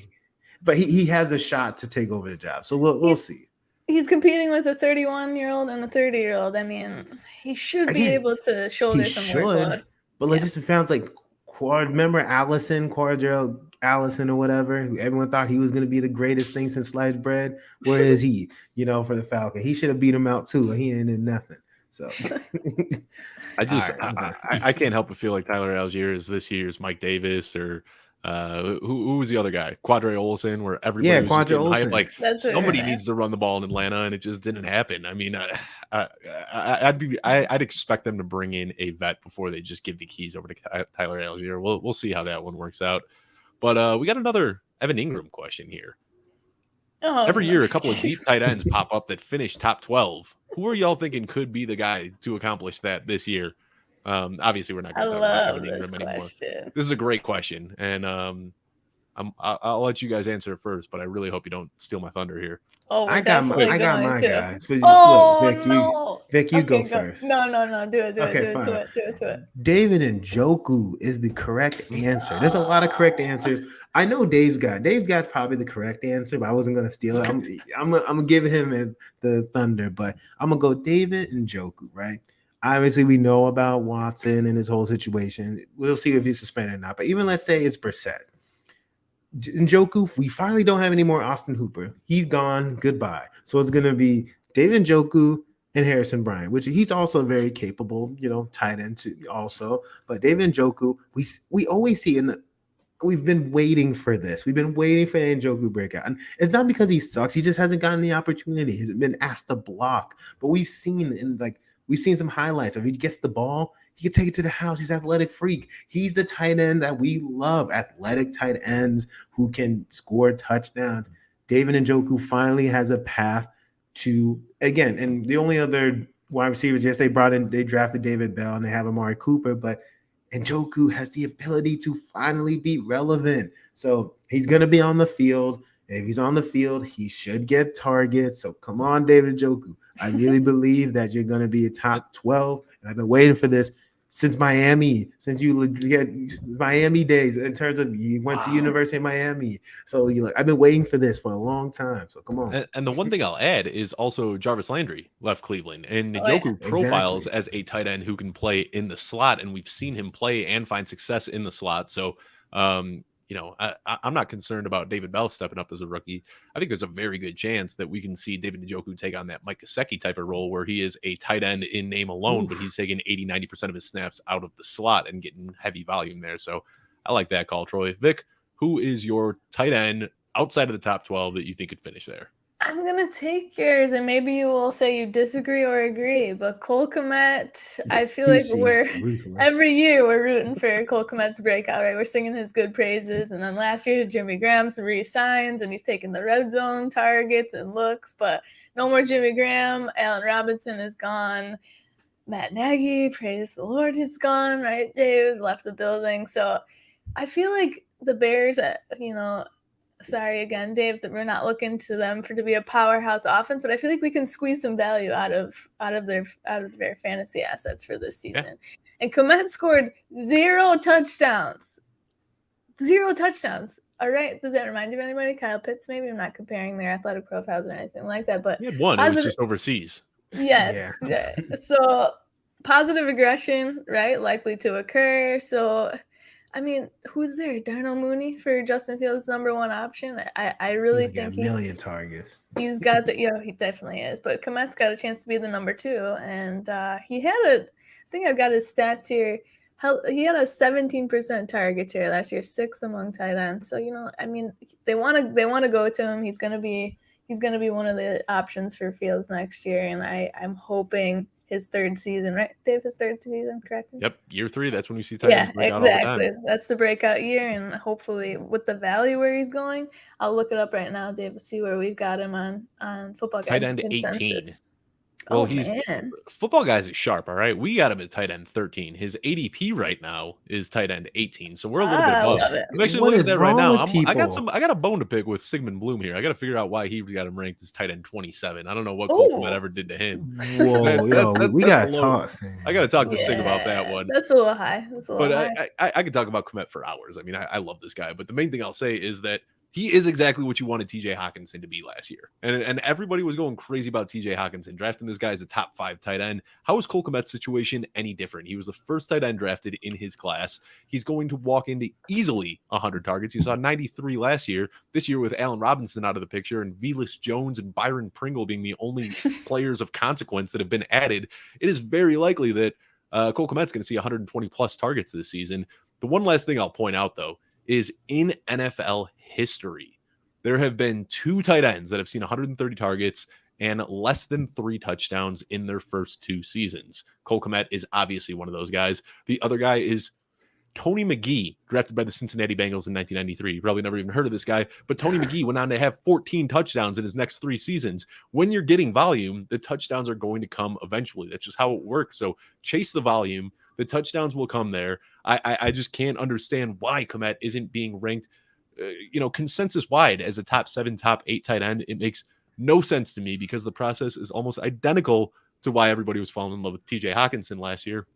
he has a shot to take over the job. So we'll see. he's competing with a 31-year-old and a 30-year-old. I mean, he should be able to shoulder some workload. But it just sounds like remember Cordell Allison or whatever, who everyone thought he was going to be the greatest thing since sliced bread. Where is he? For the Falcon, he should have beat him out too. He ain't in nothing. So I can't help but feel like Tyler Algier is this year's Mike Davis or who was the other guy? Quadre Olsen, where everybody was just hyped, like somebody needs to run the ball in Atlanta, and it just didn't happen. I mean, I'd expect them to bring in a vet before they just give the keys over to Tyler Algier. We'll see how that one works out. But we got another Evan Ingram question here. Every year, a couple of deep tight ends pop up that finish top 12. Who are y'all thinking could be the guy to accomplish that this year? Obviously, we're not going to talk about Evan Ingram anymore. This is a great question, and I'll let you guys answer first, but I really hope you don't steal my thunder here. I got my guys. Vic, you go first. No. Do it. Do it. David Njoku is the correct answer. There's a lot of correct answers. I know Dave's got probably the correct answer, but I wasn't gonna steal it. I'm gonna give him the thunder, but I'm gonna go David Njoku, right? Obviously, we know about Watson and his whole situation. We'll see if he's suspended or not. But even let's say it's Brissett. Njoku, we finally don't have any more Austin Hooper. He's gone. Goodbye. So it's going to be David Njoku and Harrison Bryant, which he's also very capable, tight end too also. But David Njoku, we always see we've been waiting for this. We've been waiting for the Njoku breakout. And it's not because he sucks. He just hasn't gotten the opportunity. He's been asked to block. But we've seen some highlights. If he gets the ball, he can take it to the house. He's an athletic freak. He's the tight end that we love, athletic tight ends who can score touchdowns. David Njoku finally has a path to, again, and the only other wide receivers, yes, they drafted David Bell and they have Amari Cooper, but Njoku has the ability to finally be relevant. So he's going to be on the field. And if he's on the field, he should get targets. So come on, David Njoku. I really believe that you're going to be a top 12, and I've been waiting for this since Miami, since you get Miami days in terms of you went to University of Miami. So I've been waiting for this for a long time. So come on. And the one thing I'll add is also Jarvis Landry left Cleveland, and Njoku profiles as a tight end who can play in the slot, and we've seen him play and find success in the slot. So, I'm not concerned about David Bell stepping up as a rookie. I think there's a very good chance that we can see David Njoku take on that Mike Gesicki type of role where he is a tight end in name alone, but he's taking 80-90% of his snaps out of the slot and getting heavy volume there. So I like that call, Troy. Vic, who is your tight end outside of the top 12 that you think could finish there? I'm going to take yours, and maybe you will say you disagree or agree, but Cole Kmet, I feel like every year we're rooting for Cole Kmet's breakout, right? We're singing his good praises, and then last year Jimmy Graham re-signs, and he's taking the red zone targets and looks, but no more Jimmy Graham. Allen Robinson is gone. Matt Nagy, praise the Lord, is gone, right? Dave left the building. So I feel like the Bears, sorry again, Dave, that we're not looking to them to be a powerhouse offense, but I feel like we can squeeze some value out of their fantasy assets for this season. Yeah. And Kmet scored 0 touchdowns. 0 touchdowns. All right. Does that remind you of anybody? Kyle Pitts, maybe? I'm not comparing their athletic profiles or anything like that, but he had one. It was just overseas. Yes. Yeah. So positive aggression, right? Likely to occur. So I mean, who's there? Darnell Mooney for Justin Fields' number one option. I really think he's got a million targets. He's got he definitely is. But Kmet's got a chance to be the number 2, and he had I think I've got his stats here. He had a 17% target share last year, 6th among tight ends. So they want to go to him. He's gonna be one of the options for Fields next year, and I'm hoping his 3rd season, right, Dave? His 3rd season, correct? Yep, year 3. That's when we see tight ends break out all the time. Exactly. That's the breakout year, and hopefully with the value where he's going, I'll look it up right now, Dave, to see where we've got him on Football Guys. Tight end consensus. 18. Well, Football Guys is sharp, all right? We got him at tight end 13. His ADP right now is tight end 18, so we're a little bit above. I'm actually looking at that right now. I got a bone to pick with Sigmund Bloom here. I got to figure out why he got him ranked as tight end 27. I don't know what Cole Kmet ever did to him. Whoa, we got to talk. I got to talk to Sig about that one. That's a little high. But I could talk about Kmet for hours. I mean, I love this guy, but the main thing I'll say is that he is exactly what you wanted TJ Hockenson to be last year. And everybody was going crazy about TJ Hockenson, drafting this guy as a top 5 tight end. How is Cole Kmet's situation any different? He was the first tight end drafted in his class. He's going to walk into easily 100 targets. He saw 93 last year. This year with Allen Robinson out of the picture and Velus Jones and Byron Pringle being the only players of consequence that have been added, it is very likely that Cole Kmet's going to see 120 plus targets this season. The one last thing I'll point out, though, is in NFL history, there have been 2 tight ends that have seen 130 targets and less than 3 touchdowns in their first 2 seasons. Cole Kmet is obviously one of those guys. The other guy is Tony Mcgee, drafted by the Cincinnati Bengals in 1993. You probably never even heard of this guy, but Tony Mcgee went on to have 14 touchdowns in his next 3 seasons. When you're getting volume, the touchdowns are going to come eventually. That's just how it works. So chase the volume. The touchdowns will come there. I just can't understand why Kmet isn't being ranked, consensus wide as a top 7, top 8 tight end. It makes no sense to me because the process is almost identical to why everybody was falling in love with TJ Hockenson last year.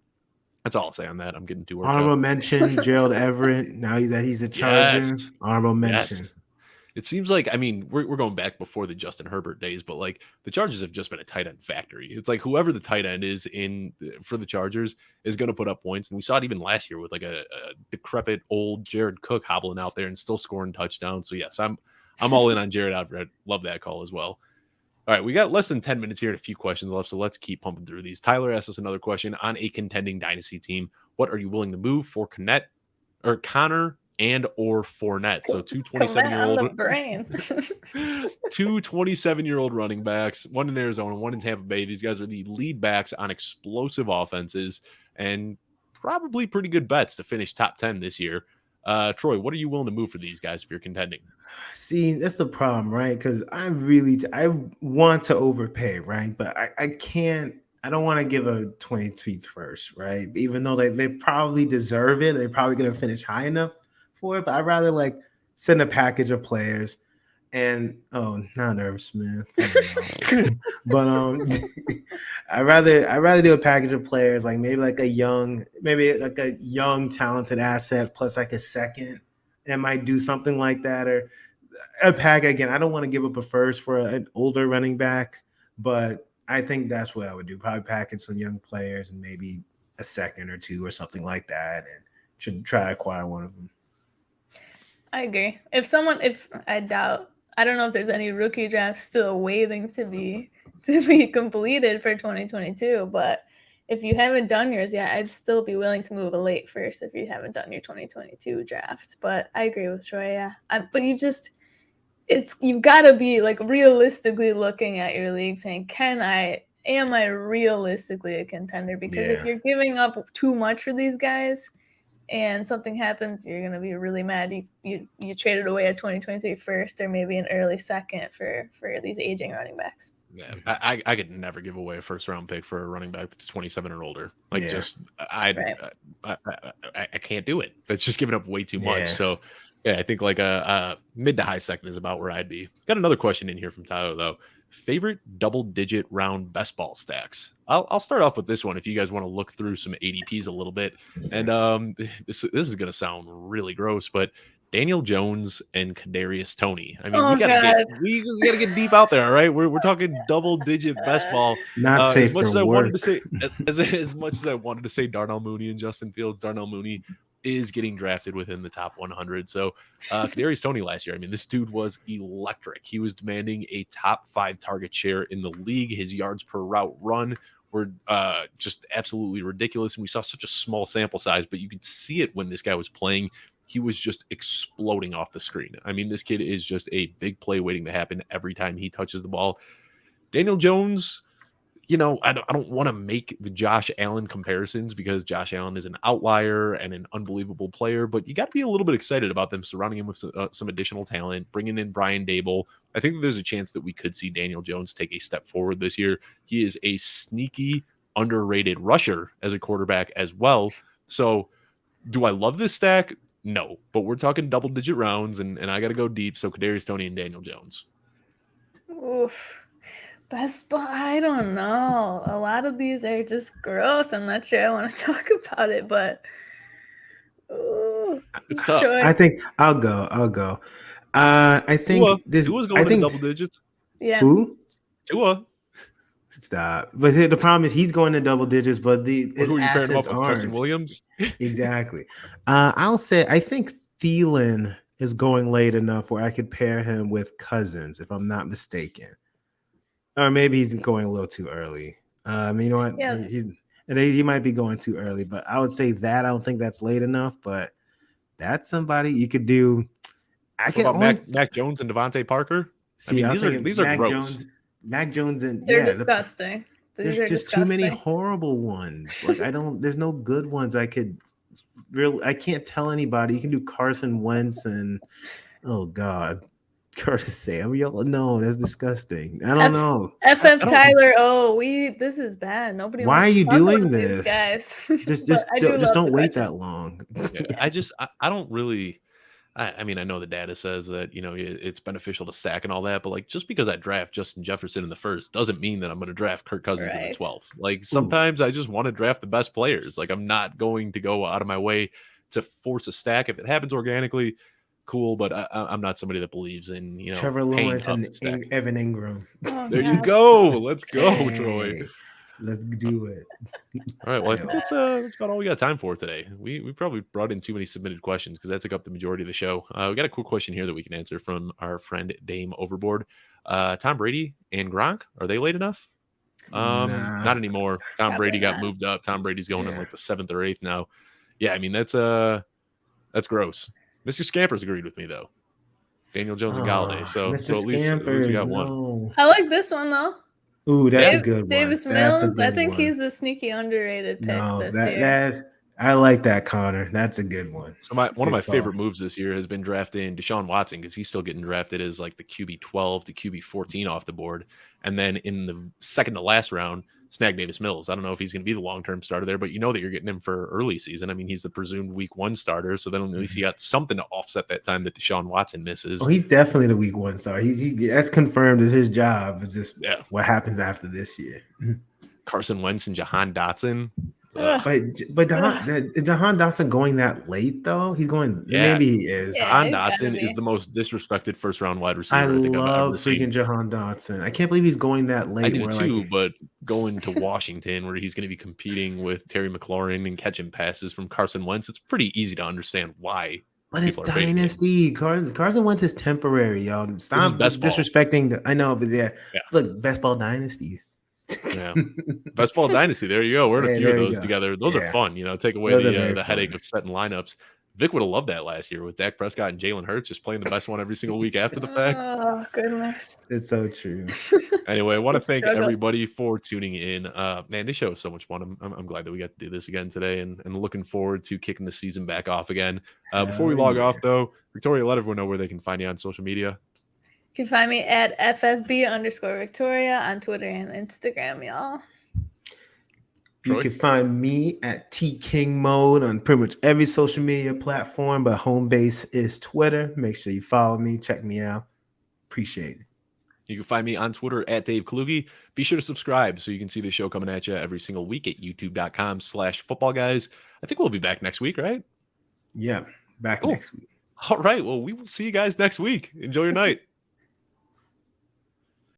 That's all I'll say on that. I'm getting too worked Honorable up. mention, Gerald Everett. Now that he's a Charger, yes. Honorable mention. Yes. It seems like, we're going back before the Justin Herbert days, but like the Chargers have just been a tight end factory. It's like whoever the tight end is for the Chargers is going to put up points. And we saw it even last year with like a decrepit old Jared Cook hobbling out there and still scoring touchdowns. So yes, I'm all in on Jared Everett. Love that call as well. All right, we got less than 10 minutes here and a few questions left, so let's keep pumping through these. Tyler asked us another question. On a contending dynasty team, what are you willing to move for Connor and or Fournette? So 2 27-year-old brain. 2 27-year-old running backs, one in Arizona, one in Tampa Bay. These guys are the lead backs on explosive offenses and probably pretty good bets to finish top 10 this year. Troy, what are you willing to move for these guys if you're contending? See, that's the problem, right? Because I want to overpay, right? But I can't. I don't want to give a 23rd first, right? Even though they probably deserve it, they're probably going to finish high enough for it. But I'd rather like send a package of players, and not Irv Smith, but I'd rather do a package of players, like maybe like a young talented asset plus like a second. That might do something like that, or a pack. Again, I don't want to give up a first for an older running back, but I think that's what I would do. Probably package some young players and maybe a second or 2 or something like that, and should try to acquire one of them. I agree. I don't know if there's any rookie drafts still waiting to be completed for 2022, but if you haven't done yours yet, I'd still be willing to move a late first if you haven't done your 2022 draft. But I agree with Troy, yeah. But you've got to be like realistically looking at your league saying, am I realistically a contender? Because if you're giving up too much for these guys and something happens, you're going to be really mad. You traded away a 2023 first or maybe an early second for these aging running backs. Yeah, I could never give away a first round pick for a running back that's 27 or older. I can't do it. That's just giving up way too much. So yeah, I think like a mid to high second is about where I'd be. Got another question in here from Tyler though. Favorite double-digit round best ball stacks. I'll start off with this one if you guys want to look through some ADPs a little bit. And this is going to sound really gross, but Daniel Jones and Kadarius Toney. We gotta get deep out there. All right, we're talking double-digit best ball. Not safe as much for as I work. wanted to say, as much as I wanted to say Darnell Mooney and Justin Fields. Darnell Mooney is getting drafted within the top 100. So Kadarius Toney last year, this dude was electric. He was demanding a top 5 target share in the league. His yards per route run were just absolutely ridiculous. And we saw such a small sample size, but you could see it when this guy was playing. He was just exploding off the screen. This kid is just a big play waiting to happen every time he touches the ball. Daniel Jones, I don't want to make the Josh Allen comparisons because Josh Allen is an outlier and an unbelievable player, but you got to be a little bit excited about them surrounding him with some additional talent, bringing in Brian Dable. I think that there's a chance that we could see Daniel Jones take a step forward this year. He is a sneaky, underrated rusher as a quarterback as well. So do I love this stack? No, but we're talking double-digit rounds, and I got to go deep, so Kadarius Toney and Daniel Jones. Oof. Best ball, I don't know. A lot of these are just gross. I'm not sure I want to talk about it, but it's tough. I think I'll go. I think Tua's going in double digits. Yeah. Who? Tua. Stop. But the problem is he's going in double digits, but his who are you pairing him up with? aren't. Preston Williams? Exactly. I'll say I think Thielen is going late enough where I could pair him with Cousins, if I'm not mistaken. Or maybe he's going a little too early. You know what? Yeah. He might be going too early, but I would say that I don't think that's late enough, but that's somebody you could do. Mac Jones and Devontae Parker. See, these are Mac gross. Mac Jones and they're disgusting. There's just too many horrible ones. Like there's no good ones I can't tell anybody. You can do Carson Wentz and oh God. Curtis Samuel? No, that's disgusting. I don't know. Tyler. This is bad. Nobody. Why are you doing this, guys? Just don't wait that long. Yeah, I don't really. I mean, I know the data says that it's beneficial to stack and all that, but like just because I draft Justin Jefferson in the first doesn't mean that I'm going to draft Kirk Cousins in the 12th. Like sometimes I just want to draft the best players. Like I'm not going to go out of my way to force a stack. If it happens organically, cool, but I'm not somebody that believes in Trevor Lawrence and Evan Ingram. There you go. Let's go, Troy. Let's do it. All right. Well, I think that's about all we got time for today. We probably brought in too many submitted questions because that took up the majority of the show. We got a quick question here that we can answer from our friend Dame Overboard. Tom Brady and Gronk, are they late enough? Not anymore. Tom Brady got moved up. Tom Brady's going in like the 7th or 8th now. Yeah, I mean that's gross. Mr. Scampers agreed with me though. Daniel Jones and Galladay. So at least we got one. I like this one though. Ooh, that's a good one. Davis Mills. I think he's a sneaky underrated pick this year. I like that, Connor. That's a good one. So one of my favorite moves this year has been drafting Desean Watson because he's still getting drafted as like the QB 12 to QB 14 off the board. And then in the second to last round, snag Davis Mills. I don't know if he's going to be the long-term starter there, but that you're getting him for early season. I mean, he's the presumed week 1 starter, so then at least he got something to offset that time that Deshaun Watson misses. Oh, he's definitely the week 1 starter. That's confirmed as his job. It's just what happens after this year. Carson Wentz and Jahan Dotson. But is Jahan Dotson going that late though? He's going. Yeah. Maybe he is. Jahan Dotson is the most disrespected first-round wide receiver. I love freaking Jahan Dotson. I can't believe he's going that late. I do too, but going to Washington where he's going to be competing with Terry McLaurin and catching passes from Carson Wentz, it's pretty easy to understand why. But it's Dynasty. Carson Wentz is temporary, y'all. Stop disrespecting. I know, but look, best ball Dynasty. Yeah, best ball Dynasty. There you go. We're in a few of those together. Those are fun. Take away the headache of setting lineups. Vic would have loved that last year with Dak Prescott and Jalen Hurts just playing the best one every single week after the fact. Oh goodness, it's so true. Anyway, I want to thank everybody for tuning in. Man, this show is so much fun. I'm glad that we got to do this again today, and looking forward to kicking the season back off again. Before we log off, though, Victoria, let everyone know where they can find you on social media. You can find me at FFB_Victoria on Twitter and Instagram, y'all. You can find me at King Mode on pretty much every social media platform, but home base is Twitter. Make sure you follow me, check me out. Appreciate it. You can find me on Twitter at Dave Kluge. Be sure to subscribe so you can see the show coming at you every single week at youtube.com/footballguys. I think we'll be back next week, right? Yeah, back next week. All right. Well, we will see you guys next week. Enjoy your night.